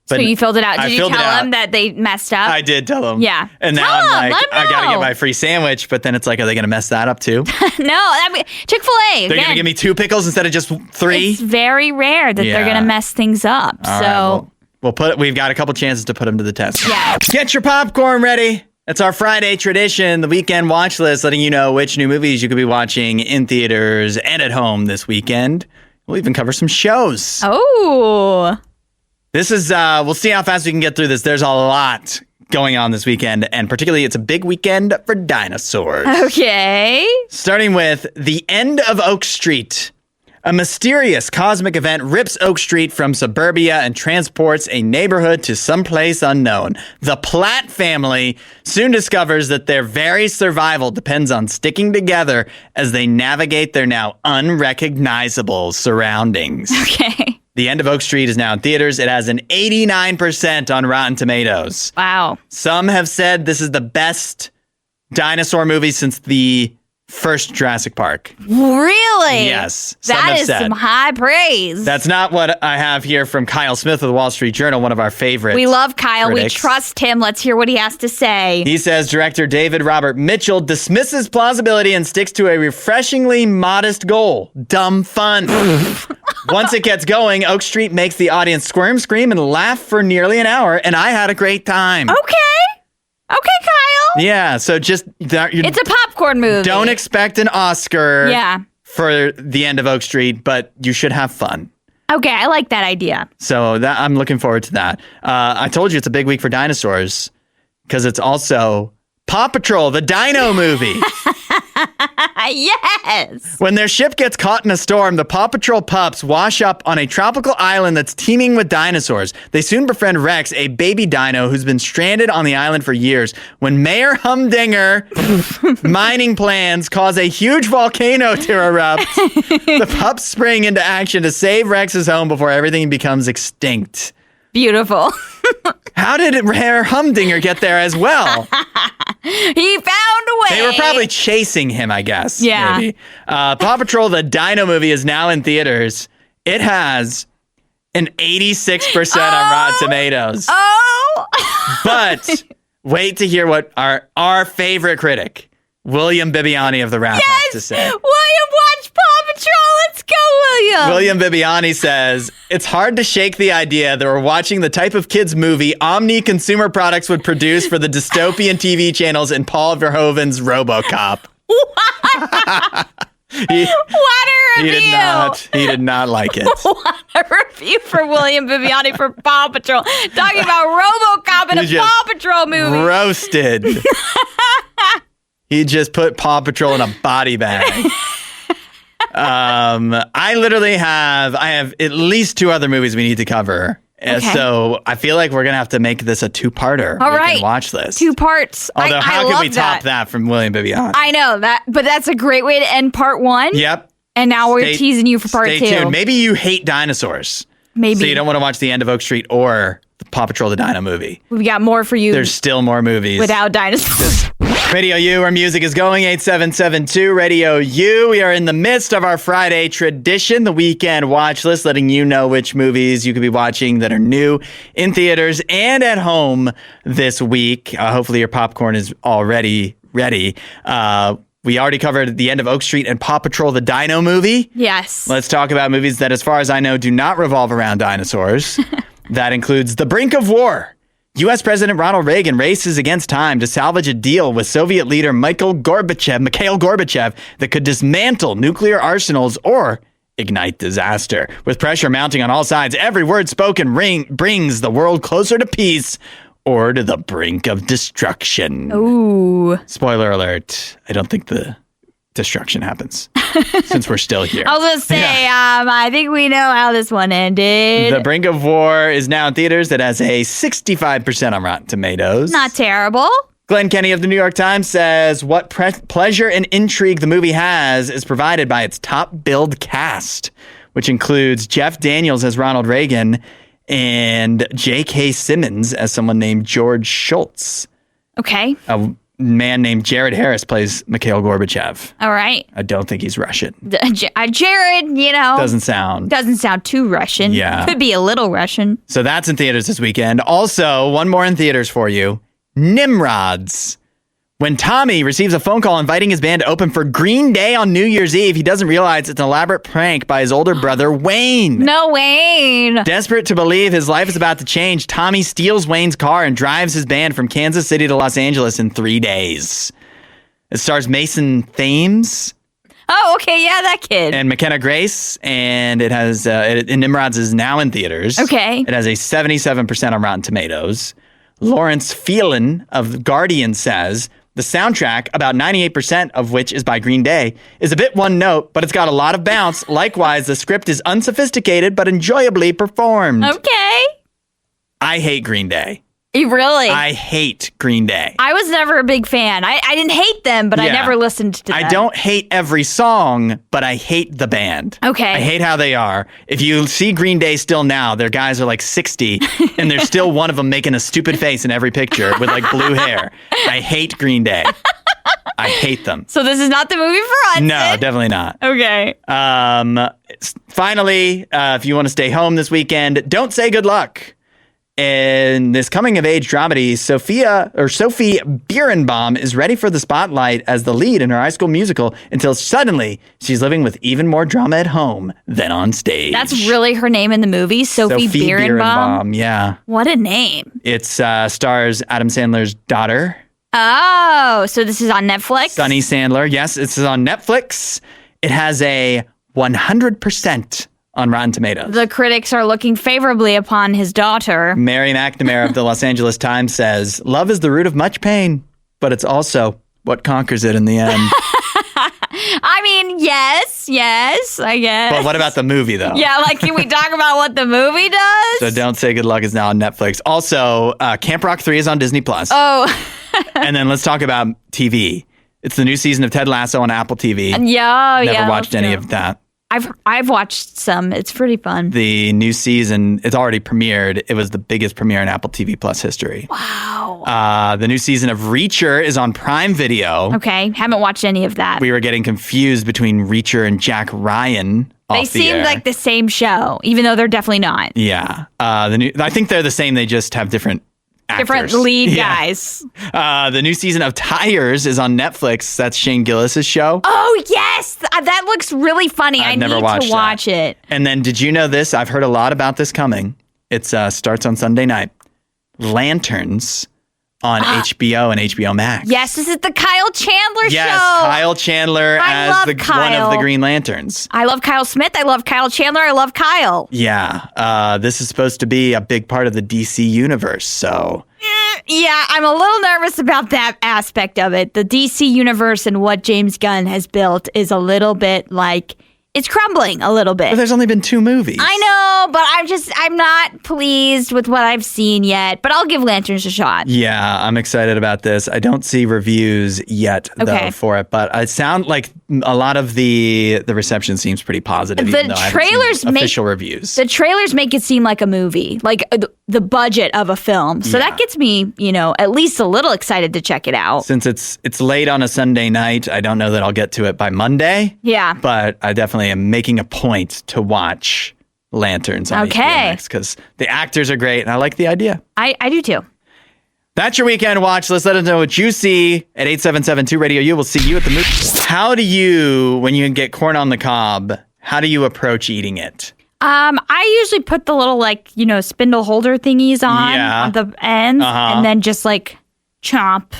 But so you filled it out. Did you tell them them that they messed up? I did tell them. Yeah. And now I'm like, I got to get my free sandwich. But then it's like, are they going to mess that up too? No. I mean, Chick-fil-A. They're going to give me 2 pickles instead of just 3? It's very rare that they're going to mess things up. All right, we've got a couple chances to put them to the test. Yeah. Get your popcorn ready. It's our Friday tradition, the weekend watch list, letting you know which new movies you could be watching in theaters and at home this weekend. We'll even cover some shows. Oh. This is, we'll see how fast we can get through this. There's a lot going on this weekend, and particularly it's a big weekend for dinosaurs. Okay. Starting with The End of Oak Street. A mysterious cosmic event rips Oak Street from suburbia and transports a neighborhood to someplace unknown. The Platt family soon discovers that their very survival depends on sticking together as they navigate their now unrecognizable surroundings. Okay. The End of Oak Street is now in theaters. It has an 89% on Rotten Tomatoes. Wow. Some have said this is the best dinosaur movie since the first Jurassic Park. Really? Yes. some That have is said. some high praise. That's not what I have here from Kyle Smith of the Wall Street Journal, one of our favorites. We love Kyle. critics. We trust him. Let's hear what he has to say. He says director David Robert Mitchell dismisses plausibility and sticks to a refreshingly modest goal. Dumb fun. Once it gets going, Oak Street makes the audience squirm, scream, and laugh for nearly an hour, and I had a great time. Okay, Kyle. Yeah, so just It's a popcorn movie. don't expect an Oscar Yeah. for the end of Oak Street, but you should have fun. Okay, I like that idea. So I'm looking forward to that. I told you it's a big week for dinosaurs because it's also Paw Patrol, the Dino movie. Yes. When their ship gets caught in a storm, the Paw Patrol pups wash up on a tropical island that's teeming with dinosaurs. They soon befriend Rex, a baby dino who's been stranded on the island for years. When Mayor Humdinger mining plans cause a huge volcano to erupt, the pups spring into action to save Rex's home before everything becomes extinct. Beautiful. How did Mayor Humdinger get there as well? He found a way. They were probably chasing him, I guess. Yeah. Maybe. Paw Patrol, the Dino movie, is now in theaters. It has an 86% on Rotten Tomatoes. Oh. But wait to hear what our favorite critic, William Bibbiani of The Wrap, has to say. William watched Paw Patrol. Let's go, William. William Bibbiani says, it's hard to shake the idea that we're watching the type of kids movie Omni Consumer Products would produce for the dystopian TV channels in Paul Verhoeven's RoboCop. What a review. He did not like it. What a review for William Bibbiani for Paw Patrol. Talking about RoboCop in He a just Paw Patrol movie. Roasted. He just put Paw Patrol in a body bag. I literally have at least two other movies we need to cover. Okay. So I feel like we're going to have to make this a two-parter. All We right. can watch this. 2 parts. Although, how I could we love top that from William Bibbiani? I know that, but that's a great way to end part 1. Yep. And now we're teasing you for part 2. Stay tuned. Maybe you hate dinosaurs. Maybe. So you don't want to watch the end of Oak Street or the Paw Patrol the Dino movie. We've got more for you. There's still more movies. Without dinosaurs. Radio U, where music is going, 8772 Radio U. We are in the midst of our Friday tradition, the weekend watch list, letting you know which movies you could be watching that are new in theaters and at home this week. Hopefully your popcorn is already ready. We already covered the end of Oak Street and Paw Patrol, the Dino movie. Yes. Let's talk about movies that, as far as I know, do not revolve around dinosaurs. That includes The Brink of War. U.S. President Ronald Reagan races against time to salvage a deal with Soviet leader Mikhail Gorbachev that could dismantle nuclear arsenals or ignite disaster. With pressure mounting on all sides, every word spoken brings the world closer to peace or to the brink of destruction. Ooh. Spoiler alert, I don't think the destruction happens since we're still here. I was going to say, I think we know how this one ended. The Brink of War is now in theaters. That has a 65% on Rotten Tomatoes. Not terrible. Glenn Kenny of the New York Times says, what pleasure and intrigue the movie has is provided by its top-billed cast, which includes Jeff Daniels as Ronald Reagan and J.K. Simmons as someone named George Schultz. Okay. A man named Jared Harris plays Mikhail Gorbachev. All right. I don't think he's Russian. Jared, Doesn't sound too Russian. Yeah. Could be a little Russian. So that's in theaters this weekend. Also, one more in theaters for you. Nimrods. When Tommy receives a phone call inviting his band to open for Green Day on New Year's Eve, he doesn't realize it's an elaborate prank by his older brother, Wayne. No, Wayne. Desperate to believe his life is about to change, Tommy steals Wayne's car and drives his band from Kansas City to Los Angeles in 3 days. It stars Mason Thames. Oh, okay. Yeah, that kid. And McKenna Grace, and it has Nimrods is now in theaters. Okay. It has a 77% on Rotten Tomatoes. Lawrence Phelan of Guardian says, the soundtrack, about 98% of which is by Green Day, is a bit one note, but it's got a lot of bounce. Likewise, the script is unsophisticated but enjoyably performed. Okay. I hate Green Day. You really? I hate Green Day. I was never a big fan. I didn't hate them, but I Yeah. never listened to them. I don't hate every song, but I hate the band. Okay. I hate how they are. If you see Green Day still now, their guys are like 60, and there's still one of them making a stupid face in every picture with like blue hair. I hate Green Day. I hate them. So this is not the movie for us. No, definitely not. Okay. Finally, if you want to stay home this weekend, don't say good luck. In this coming-of-age dramedy, Sophie Birnbaum is ready for the spotlight as the lead in her high school musical until suddenly she's living with even more drama at home than on stage. That's really her name in the movie, Sophie Birnbaum. Yeah. What a name. It stars Adam Sandler's daughter. Oh, so this is on Netflix? Sunny Sandler. Yes, it's on Netflix. It has a 100% on Rotten Tomatoes. The critics are looking favorably upon his daughter. Mary McNamara of the Los Angeles Times says, "Love is the root of much pain, but it's also what conquers it in the end." I mean, yes, I guess. But what about the movie, though? Yeah, like, can we talk about what the movie does? So Don't Say Good Luck is now on Netflix. Also, Camp Rock 3 is on Disney+. Oh. And then let's talk about TV. It's the new season of Ted Lasso on Apple TV. Never watched any of that. I've watched some. It's pretty fun. The new season, it's already premiered. It was the biggest premiere in Apple TV Plus history. Wow. The new season of Reacher is on Prime Video. Okay, haven't watched any of that. We were getting confused between Reacher and Jack Ryan. They seem like the same show, even though they're definitely not. Yeah. I think they're the same. They just have different actors. Different lead guys. The new season of Tires is on Netflix. That's Shane Gillis's show. Oh, yes. That looks really funny. I need to watch it. And then did you know this? I've heard a lot about this coming. It starts on Sunday night. Lanterns on HBO and HBO Max. Yes, this is the Kyle Chandler show. Yes, Kyle Chandler as one of the Green Lanterns. I love Kyle Smith. I love Kyle Chandler. I love Kyle. Yeah. This is supposed to be a big part of the DC universe, so... Yeah, I'm a little nervous about that aspect of it. The DC universe and what James Gunn has built is a little bit like... It's crumbling a little bit. But there's only been 2 movies. I know, but I'm not pleased with what I've seen yet. But I'll give Lanterns a shot. Yeah, I'm excited about this. I don't see reviews yet, though, for it. But it sounds like a lot of the reception seems pretty positive. The trailers make official reviews. The trailers make it seem like a movie, like the budget of a film. So that gets me, at least a little excited to check it out. Since it's late on a Sunday night, I don't know that I'll get to it by Monday. Yeah, but I definitely am making a point to watch Lanterns on HBO Max because the actors are great and I like the idea. I do too. That's your weekend watch. Let's let us know what you see at 877-2-RADIO-U. We'll see you at the movie. How do you, when you get corn on the cob, how do you approach eating it? I usually put the little spindle holder thingies on the ends and then just chomp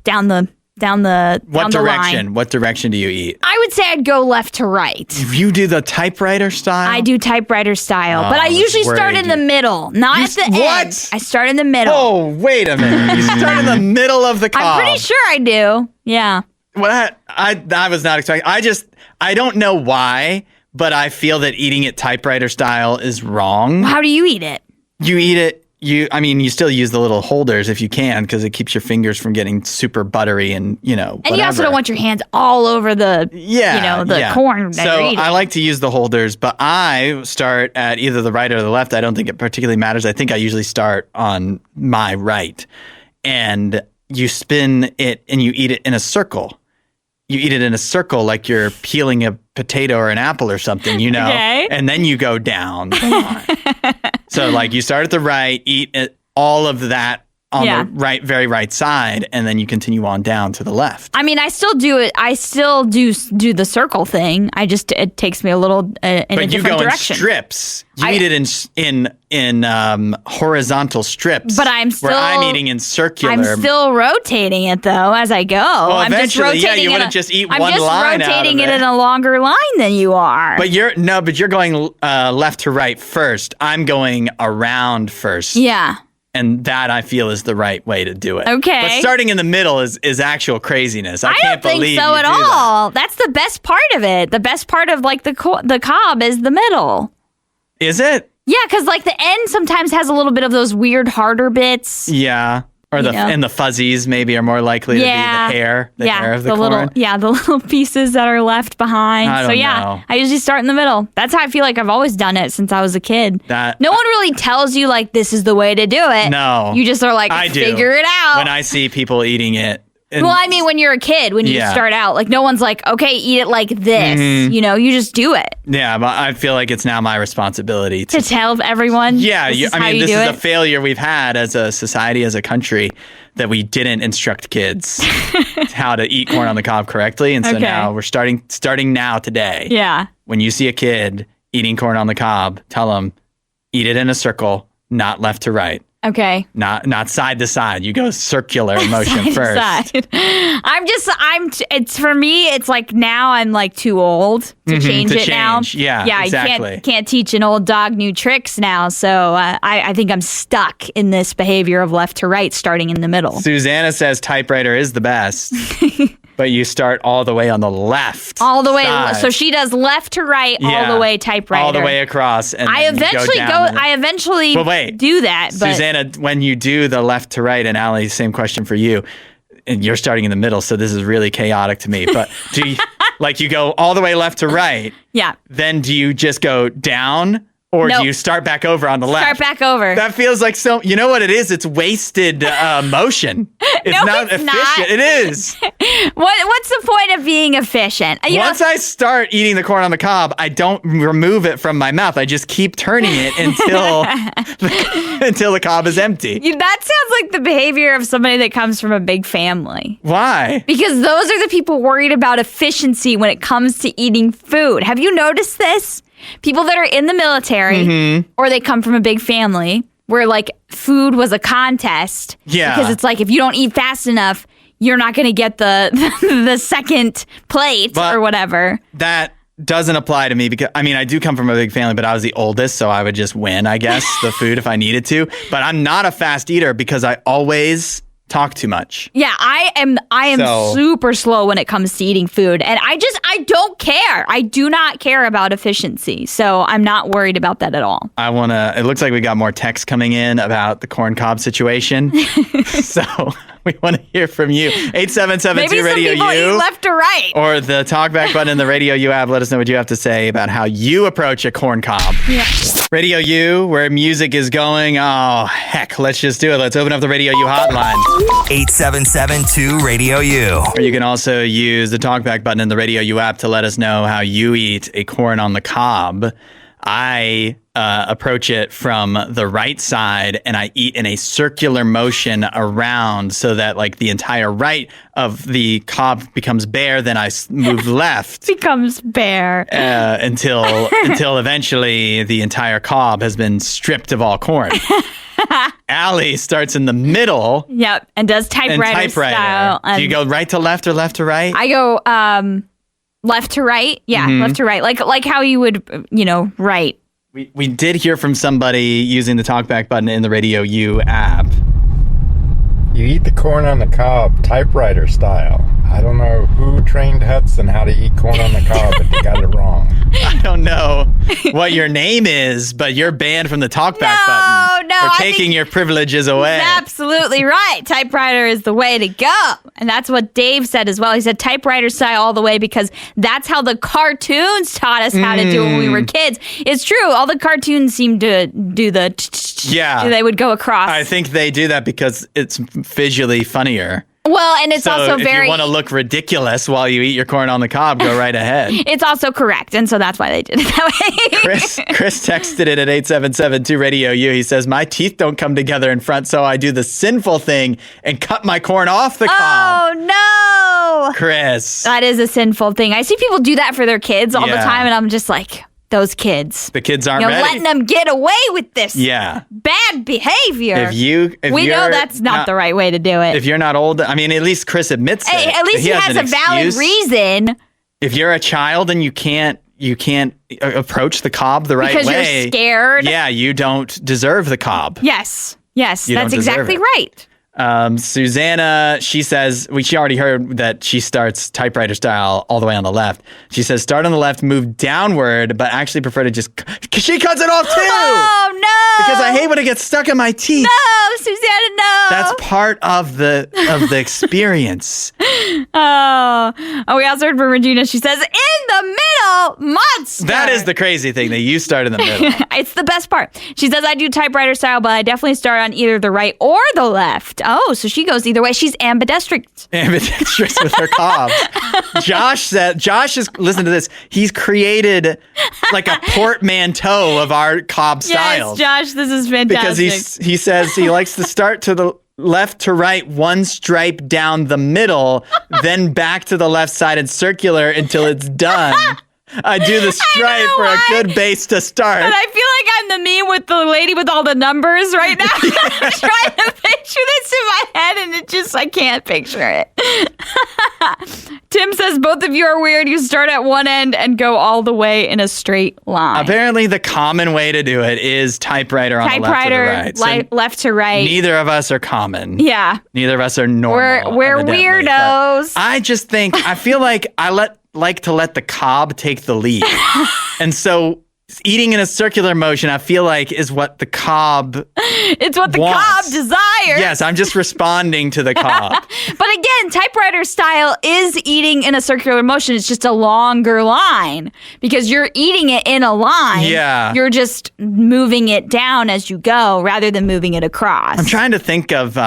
down the line. What direction do you eat? I would say I'd go left to right. You do the typewriter style? I do typewriter style, but I usually start in the middle, not at the end. I start in the middle. Oh, wait a minute. You start in the middle of the cob. I'm pretty sure I do. Yeah. What? I was not expecting. I don't know why, but I feel that eating it typewriter style is wrong. How do you eat it? You eat it. You still use the little holders if you can because it keeps your fingers from getting super buttery and, whatever. And you also don't want your hands all over the, corn that you're eating. I like to use the holders, but I start at either the right or the left. I don't think it particularly matters. I think I usually start on my right. And you spin it and you eat it in a circle. You eat it in a circle like you're peeling a potato or an apple or something, Okay. And then you go down the line. So you start at the right, eat all of that on the right, very right side, and then you continue on down to the left. I mean, I still do it. I still do the circle thing. It takes me a little in a different direction. But you go in strips. You eat it in horizontal strips. But I'm eating in circular. I'm still rotating it though as I go. Well, I'm eventually, just rotating you wouldn't just eat one line. I'm just rotating it in a longer line than you are. But you're going left to right first. I'm going around first. Yeah. And that I feel is the right way to do it. Okay. But starting in the middle is actual craziness. I can't don't believe think so you at do all. That. That's the best part of it. The best part of the cob is the middle. Is it? Yeah, because the end sometimes has a little bit of those weird harder bits. Yeah. Or and the fuzzies maybe are more likely to be the hair. The hair of the corn. The little pieces that are left behind. I don't know. I usually start in the middle. That's how I feel like I've always done it since I was a kid. No one really tells you this is the way to do it. No. You just are figure it out. When I see people eating it And, Well, I mean, when you're a kid, when you start out, like, no one's like, okay, eat it like this. You know, you just do it. Yeah, but I feel like it's now my responsibility To tell everyone. Yeah, this this is a failure we've had as a society, as a country, that we didn't instruct kids how to eat corn on the cob correctly. And so now we're starting now today. Yeah. When you see a kid eating corn on the cob, tell them, eat it in a circle, not left to right. Okay. Not side to side. You go circular motion first. It's for me, it's like now I'm like too old to change it now. Yeah, exactly. You can't teach an old dog new tricks now. So I think I'm stuck in this behavior of left to right, starting in the middle. Susanna says typewriter is the best. But you start all the way on the left. All the way. side. So she does left to right, all the way typewriter. All the way across. And I eventually do that. But Susanna, when you do the left to right, and Allie, same question for you. And you're starting in the middle, so this is really chaotic to me. But do you, like you go all the way left to right? Yeah. Then do you just go down? Or do you start back over on the left? Start back over. That feels like so. You know what it is? It's wasted motion. It's not efficient. Not. It is. What's the point of being efficient? Once I start eating the corn on the cob, I don't remove it from my mouth. I just keep turning it until the cob is empty. That sounds like the behavior of somebody that comes from a big family. Why? Because those are the people worried about efficiency when it comes to eating food. Have you noticed this? People that are in the military or they come from a big family where like food was a contest. Yeah. Because it's like if you don't eat fast enough, you're not going to get the second plate or whatever. That doesn't apply to me because, I mean, I do come from a big family, but I was the oldest, so I would just win, I guess, the food if I needed to. But I'm not a fast eater because I always talk too much. Yeah, I am super slow when it comes to eating food. And I don't care. I do not care about efficiency. So I'm not worried about that at all. It looks like we got more texts coming in about the corn cob situation. So we want to hear from you. 877-2 Radio U. Eat left or right. Or the talkback button in the Radio U app. Let us know what you have to say about how you approach a corn cob. Yeah. Radio U, where music is going. Oh, heck, let's just do it. Let's open up the Radio U hotline. 877-2 Radio U. Or you can also use the talkback button in the Radio U app to let us know how you eat a corn on the cob. I approach it from the right side and I eat in a circular motion around so that like the entire right of the cob becomes bare. Then I move left. Becomes bare. Until eventually the entire cob has been stripped of all corn. Allie starts in the middle. Yep, and does typewriter style. Do you go right to left or left to right? I go left to right. Yeah, left to right. Like how you would, write. We did hear from somebody using the talkback button in the Radio U app. You eat the corn on the cob typewriter style. I don't know who trained Hudson how to eat corn on the cob, but they got it wrong. I don't know what your name is, but you're banned from the talkback button. No, we're taking your privileges away. Absolutely right. Typewriter is the way to go. And that's what Dave said as well. He said typewriter style all the way because that's how the cartoons taught us how to do it when we were kids. It's true. All the cartoons seem to do the they would go across. I think they do that because it's visually funnier. Well, and it's also if you want to look ridiculous while you eat your corn on the cob, go right ahead. It's also correct, and so that's why they did it that way. Chris texted it at 877-2 Radio U. He says, my teeth don't come together in front, so I do the sinful thing and cut my corn off the cob. Oh, no. Chris. That is a sinful thing. I see people do that for their kids all the time, and I'm just like... Those kids. The kids aren't ready. Letting them get away with this bad behavior. We know that's not the right way to do it. If you're not old, I mean, at least Chris admits it. At least he has a valid reason. If you're a child and you can't approach the cob the right way. Because you're scared. Yeah, you don't deserve the cob. Yes, that's exactly right. Susanna, she says, she already heard that she starts typewriter style all the way on the left. She says, start on the left, move downward, but actually prefer to just, she cuts it off too! Oh, no! Because I hate when it gets stuck in my teeth. No, Susanna, no! That's part of the experience. Oh, we also heard from Regina. She says, in the middle, monster! That is the crazy thing, that you start in the middle. It's the best part. She says, I do typewriter style, but I definitely start on either the right or the left. Oh, so she goes either way. She's ambidextrous. Ambidextrous with her cobs. Josh is, listen to this, he's created like a portmanteau of our cob styles. Yes, Josh, this is fantastic. Because he says he likes to start to the left to right, one stripe down the middle, then back to the left-sided circular until it's done. I do the stripe for a good base to start. But I feel like I'm the meme with the lady with all the numbers right now. I'm trying to picture this in my head, and I can't picture it. Tim says, both of you are weird. You start at one end and go all the way in a straight line. Apparently, the common way to do it is typewriter on the left to the right. So left to right. Neither of us are common. Yeah. Neither of us are normal. We're weirdos. I feel like I like to let the cob take the lead. And so eating in a circular motion, I feel like, is what the cob It's what the wants. cob desires. Yes, I'm just responding to the cob. But again, typewriter style is eating in a circular motion. It's just a longer line because you're eating it in a line. Yeah. You're just moving it down as you go rather than moving it across. I'm trying to think of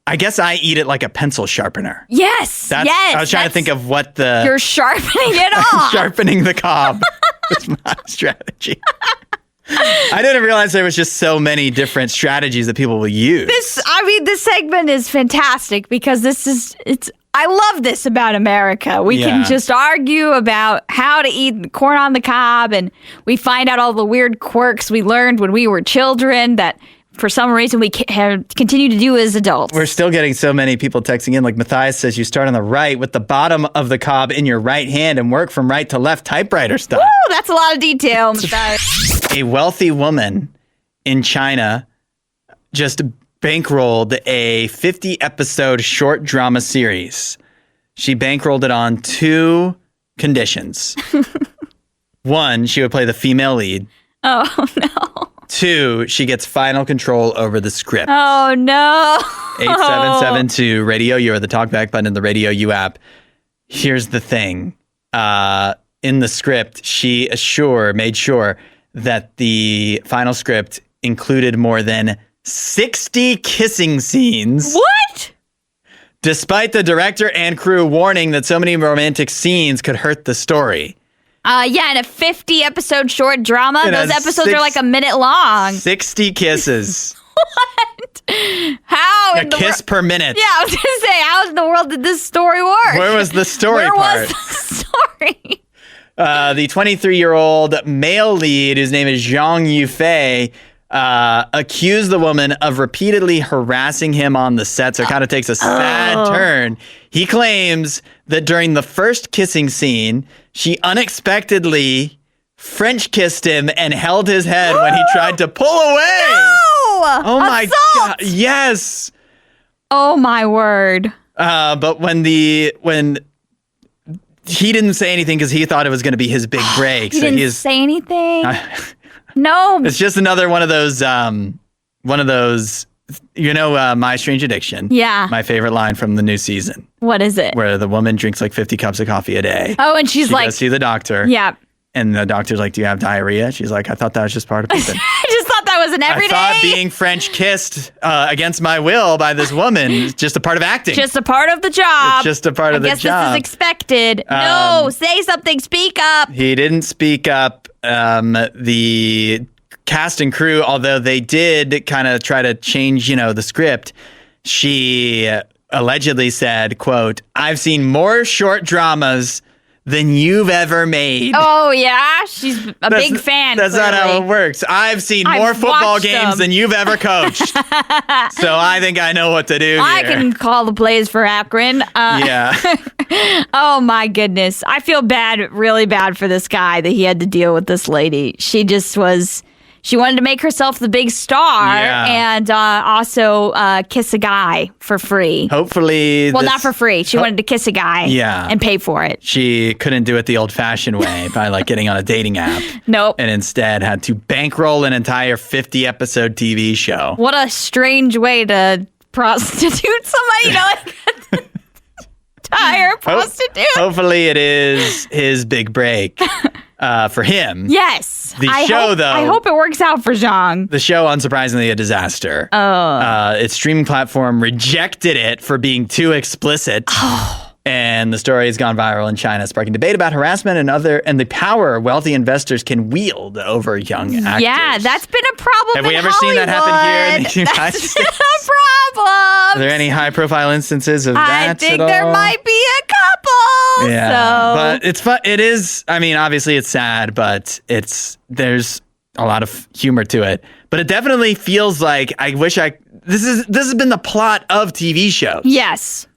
I guess I eat it like a pencil sharpener. Yes. I was trying to think of what You're sharpening it off. Sharpening the cob is my strategy. I didn't realize there was just so many different strategies that people will use. This segment is fantastic because I love this about America. We can just argue about how to eat corn on the cob, and we find out all the weird quirks we learned when we were children that for some reason we continue to do as adults. We're still getting so many people texting in. Like Matthias says, you start on the right with the bottom of the cob in your right hand and work from right to left typewriter style. Woo, that's a lot of detail, Matthias. A wealthy woman in China just bankrolled a 50-episode short drama series. She bankrolled it on 2 conditions. 1, she would play the female lead. Oh, no. 2, she gets final control over the script. Oh, no. 8772 Radio U or the talkback button in the RadioU app. Here's the thing. In the script, she made sure that the final script included more than 60 kissing scenes. What? Despite the director and crew warning that so many romantic scenes could hurt the story. Yeah, in a 50-episode short drama, those episodes are like a minute long. 60 kisses. What? How? A kiss per minute. Yeah, I was going to say, how in the world did this story work? Where was the story part? Where was the story? The 23-year-old male lead, whose name is Zhang Yufei, accused the woman of repeatedly harassing him on the set, so it kind of takes a sad turn. He claims that during the first kissing scene, she unexpectedly French kissed him and held his head when he tried to pull away. No! Oh my Assault! God. Yes. Oh my word. But when he didn't say anything because he thought it was going to be his big break. He didn't say anything? No. It's just another one of those, My Strange Addiction. Yeah. My favorite line from the new season. What is it? Where the woman drinks like 50 cups of coffee a day. Oh, and she's she like, goes see the doctor. Yeah. And the doctor's like, do you have diarrhea? She's like, I thought that was just part of it. I just thought that was an everyday. I thought being French kissed against my will by this woman is just a part of acting. Just a part of the job. It's just a part of the job. I guess this is expected. No, say something. Speak up. He didn't speak up. The cast and crew, although they did kind of try to change, the script, she allegedly said, quote, I've seen more short dramas than you've ever made. Oh, yeah? She's a big fan. That's clearly. not how it works. I've seen more football games than you've ever coached. So I think I know what to do I here. can call the plays for Akron. Yeah. Oh, my goodness. I feel really bad for this guy that he had to deal with this lady. She just was... She wanted to make herself the big star and also kiss a guy for free. Hopefully. Well, not for free. She wanted to kiss a guy and pay for it. She couldn't do it the old-fashioned way by like getting on a dating app. Nope. And instead had to bankroll an entire 50-episode TV show. What a strange way to prostitute somebody, hire a prostitute. Hopefully it is his big break. for him. Yes. The show, though. I hope it works out for Zhang. The show, unsurprisingly, a disaster. Its streaming platform rejected it for being too explicit. And the story has gone viral in China, sparking debate about harassment and the power wealthy investors can wield over young actors. Yeah, that's been a problem. Have we ever seen that happen here in the United States? That's been a problem. Are there any high-profile instances of that at all? I think there might be a couple. Yeah, so. but it's fun. It is. I mean, obviously it's sad, but there's a lot of humor to it. But it definitely feels like this has been the plot of TV shows. Yes.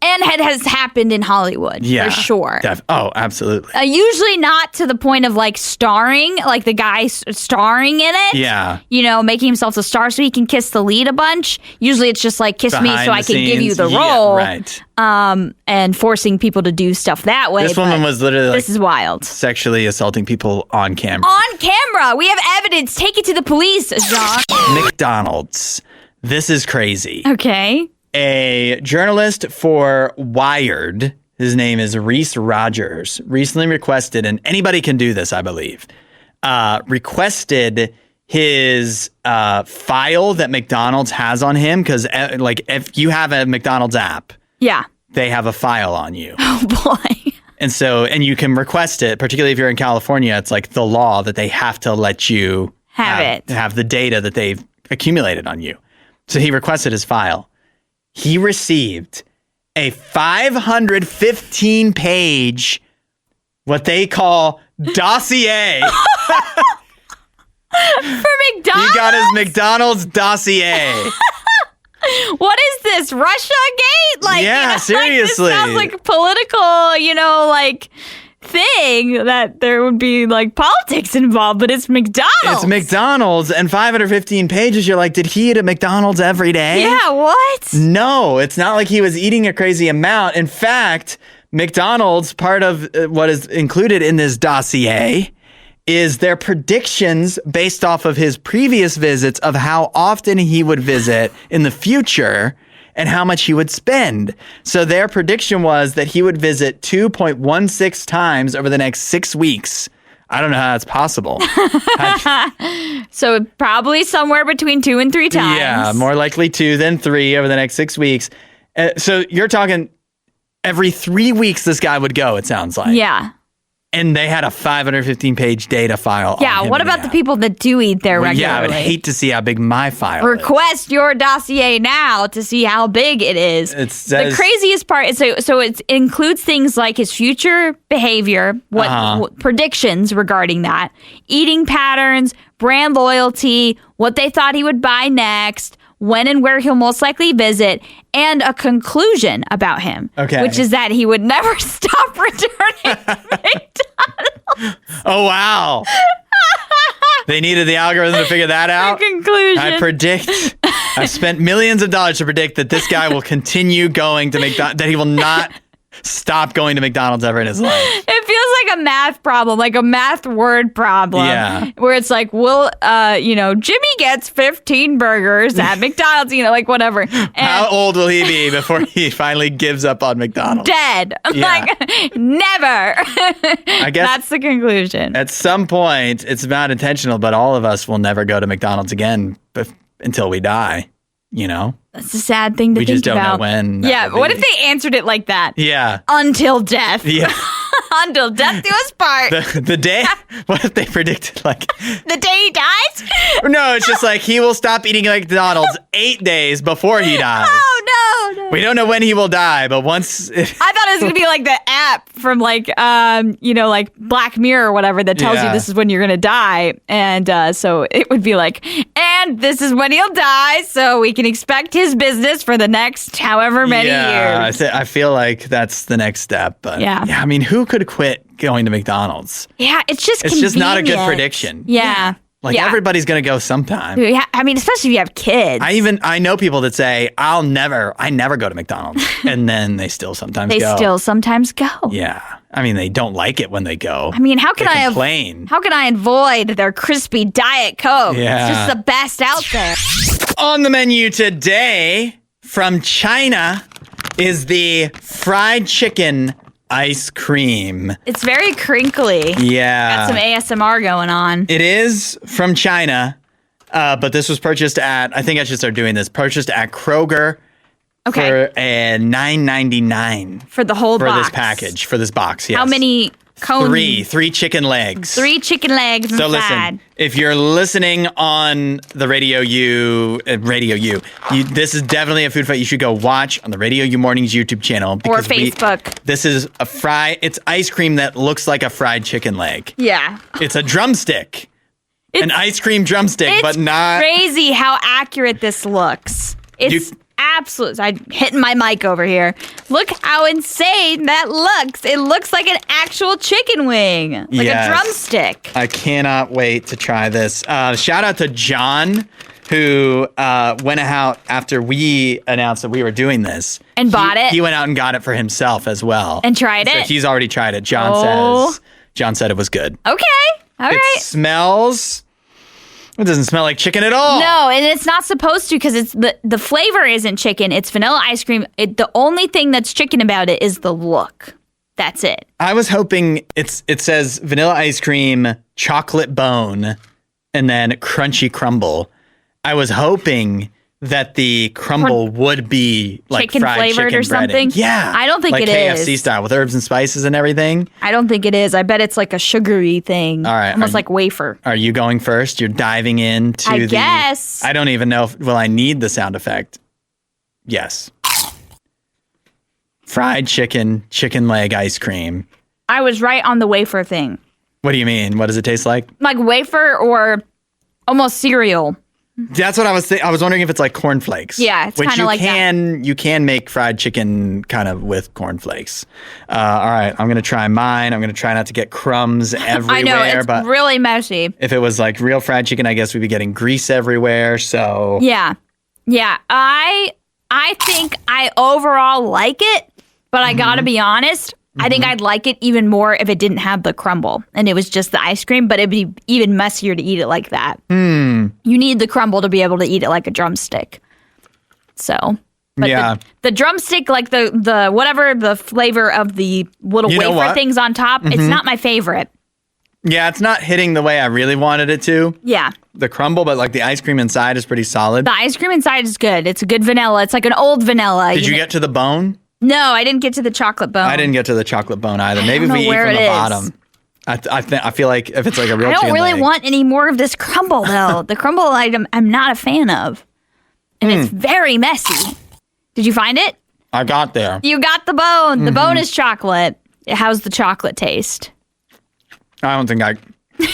And it has happened in Hollywood, for sure. Oh, absolutely. Usually not to the point of like starring, like the guy starring in it. Yeah. Making himself a star so he can kiss the lead a bunch. Usually it's just like, kiss me so I can give you the role. Right. And forcing people to do stuff that way. This woman was literally this is wild. Sexually assaulting people on camera. On camera. We have evidence. Take it to the police, John. McDonald's. This is crazy. Okay. A journalist for Wired, his name is Reese Rogers, recently requested, and anybody can do this, I believe, requested his file that McDonald's has on him, because if you have a McDonald's app, they have a file on you. Oh boy. And you can request it, particularly if you're in California. It's like the law that they have to let you have the data that they've accumulated on you. So he requested his file. He received a 515-page, what they call dossier. For McDonald's? He got his McDonald's dossier. What is this? Russia Gate? Seriously. This sounds like a political, thing that there would be politics involved, but it's McDonald's. It's McDonald's, and 515 pages. You're like, did he eat at McDonald's every day? Yeah, what? No, it's not like he was eating a crazy amount. In fact, McDonald's, part of what is included in this dossier is their predictions based off of his previous visits of how often he would visit in the future and how much he would spend. So their prediction was that he would visit 2.16 times over the next 6 weeks. I don't know how that's possible. So probably somewhere between 2 and 3 times. Yeah, more likely 2 than 3 over the next 6 weeks. So you're talking every 3 weeks this guy would go, it sounds like. Yeah. And they had a 515-page data file. Yeah, on him what about the people that do eat there regularly? Yeah, I would hate to see how big my file is. Request your dossier now to see how big it is. The craziest part is so it includes things like his future behavior, what predictions regarding that, eating patterns, brand loyalty, what they thought he would buy next, when and where he'll most likely visit, and a conclusion about him, which is that he would never stop returning to McDonald's. Oh, wow. They needed the algorithm to figure that out? The conclusion. I've spent millions of dollars to predict that this guy will continue going to McDonald's, that he will not stop going to McDonald's ever in his life. It feels like a math problem, like a math word problem. Yeah. Where it's like, Jimmy gets 15 burgers at McDonald's, whatever. And how old will he be before he finally gives up on McDonald's? Dead. I'm never. I guess that's the conclusion. At some point, it's not intentional, but all of us will never go to McDonald's again until we die. That's a sad thing to think about. We just don't know when. Yeah, what if they answered it like that? Yeah. Until death. Yeah. Until death do us part. The day? What if they predicted the day he dies? No, it's just like he will stop eating McDonald's 8 days before he dies. Oh, no. We don't know when he will die, but once... I thought it was going to be like the app from Black Mirror or whatever that tells you this is when you're going to die. And so it would be like, and this is when he'll die, so we can expect his business for the next however many years. I feel like that's the next step. But I mean, who could quit going to McDonald's? Yeah, it's just not a good prediction. Yeah. Everybody's going to go sometime. Yeah, I mean, especially if you have kids. I know people that say, I never go to McDonald's. And then they still sometimes go. They still sometimes go. Yeah. I mean, they don't like it when they go. I mean, how can I complain? How can I avoid their crispy Diet Coke? Yeah. It's just the best out there. On the menu today from China is the fried chicken ice cream. It's very crinkly. Yeah. Got some ASMR going on. It is from China, but this was purchased at, I think I should start doing this, purchased at Kroger Okay. for $9.99 For the whole for box. this package, for this box, yes. How many cones? Three chicken legs. 3 chicken legs So inside. listen, if you're listening on the RadioU, this is definitely a food fight you should go watch on the RadioU Mornings YouTube channel. Or because Facebook. This is it's ice cream that looks like a fried chicken leg. Yeah. It's a drumstick. An ice cream drumstick, It's but not. crazy how accurate this looks. It's absolute. I'm hitting my mic over here. Look how insane that looks. It looks like an actual chicken wing, like Yes. a drumstick. I cannot wait to try this. Shout out to John, who went out after we announced that we were doing this. And bought it? He went out and got it for himself as well. And tried So it? he's already tried it. Oh. John said it was good. Okay. All It right. smells. It doesn't smell like chicken at all. No, and it's not supposed to because it's the flavor isn't chicken. It's vanilla ice cream. The only thing that's chicken about it is the look. That's it. I was hoping it says vanilla ice cream, chocolate bone, and then crunchy crumble. I was hoping that the crumble would be like Chicken fried flavored chicken or something? breading. Yeah. I don't think like it KFC is. style with herbs and spices and everything. I don't think it is. I bet it's like a sugary thing. All right, Almost like wafer. Are you going first? You're diving into I guess. I don't even know will I need the sound effect. Yes. Fried chicken leg ice cream. I was right on the wafer thing. What do you mean? What does it taste like? Like wafer or almost cereal. That's what I was I was wondering if it's like cornflakes. Yeah, it's which kinda you like that. you can make fried chicken kind of with cornflakes. All right, I'm gonna try mine. I'm gonna try not to get crumbs everywhere. I know, it's but really messy. if it was like real fried chicken, I guess we'd be getting grease everywhere. So Yeah. Yeah. I think I overall like it, but I gotta be honest. I think I'd like it even more if it didn't have the crumble and it was just the ice cream, but it'd be even messier to eat it like that. You need the crumble to be able to eat it like a drumstick. So, but Yeah. the drumstick, like the whatever the flavor of the little You know wafer what? things on top, it's not my favorite. yeah, it's not hitting the way I really wanted it to. Yeah. The crumble, but like the ice cream inside is pretty solid. The ice cream inside is good. It's a good vanilla. It's like an old vanilla. Did you know? get to the bone? No, I didn't get to the chocolate bone. I didn't get to the chocolate bone either. Maybe if know we eat where from it the is. bottom. I feel like if it's like a real I don't chicken really leg- want any more of this crumble, though. The crumble item I'm not a fan of. And it's very messy. Did you find it? I got there. You got the bone. The bone is chocolate. How's the chocolate taste? I don't think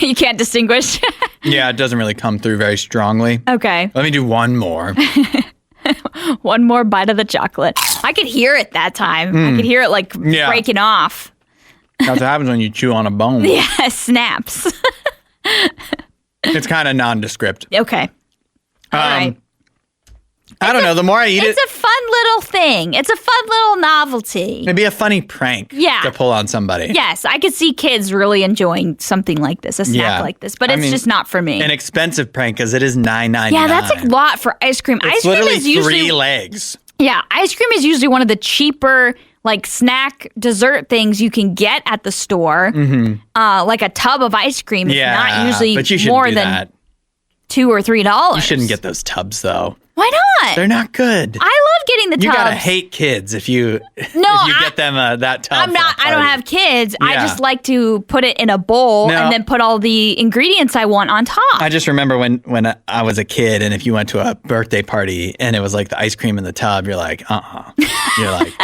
You can't distinguish. yeah, it doesn't really come through very strongly. Okay. Let me do one more. One more bite of the chocolate. I could hear it that time. I could hear it like Yeah. breaking off. That's what happens when you chew on a bone. Yeah, snaps. It's kind of nondescript. Okay. All right. I don't know. The more I eat it, It's a fun little thing. It's a fun little novelty. it'd be a funny prank Yeah. to pull on somebody. Yes, I could see kids really enjoying something like this, a snack Yeah. like this, but I it's mean, just not for me. An expensive prank because it is $9.99. Yeah, that's a lot for ice cream. It's Ice cream literally is usually 3 legs. Yeah, ice cream is usually one of the cheaper like snack dessert things you can get at the store. Like a tub of ice cream is Yeah, not usually but you shouldn't more do than that. $2 or $3. You shouldn't get those tubs though. Why not? They're not good. I love getting the You tubs. gotta hate kids if you get them that tub. I'm not. for a I don't party. have kids. I Yeah. just like to put it in a bowl No. and then put all the ingredients I want on top. I just remember when I was a kid, and if you went to a birthday party and it was like the ice cream in the tub, you're like, You're like,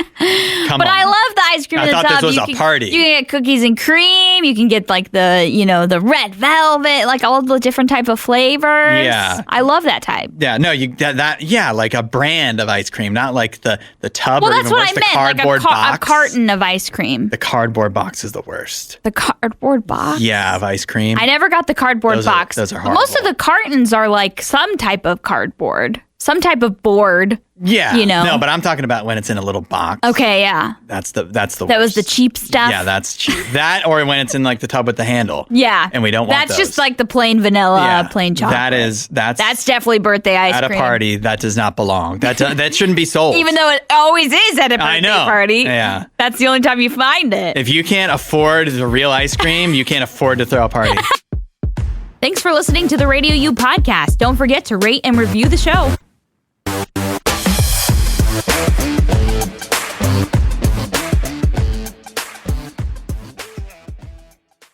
come But on. I love the ice cream I in the thought tub. this was You a can- party. You can get cookies and cream. You can get like the red velvet, like all the different type of flavors. Yeah. I love that type. Yeah, no, yeah, like a brand of ice cream, not like the tub Well, or that's even what worse, I the meant, like cardboard box. a carton of ice cream. The cardboard box is the worst. The cardboard box. Yeah, of ice cream. I never got the cardboard Those are- box. those are But most of horrible. the cartons are like some type of cardboard. some type of board. Yeah. You know. No, but I'm talking about when it's in a little box. Okay, yeah. That's the worst. That was the cheap stuff. Yeah, that's cheap. That or when it's in like the tub with the handle. Yeah. And we don't want That's those. just like the plain vanilla, plain chocolate. That's definitely birthday ice at cream. a party. That does not belong. That shouldn't be sold. Even though it always is at a birthday I know. party. Yeah. That's the only time you find it. If you can't afford the real ice cream, you can't afford to throw a party. Thanks for listening to the Radio U podcast. Don't forget to rate and review the show.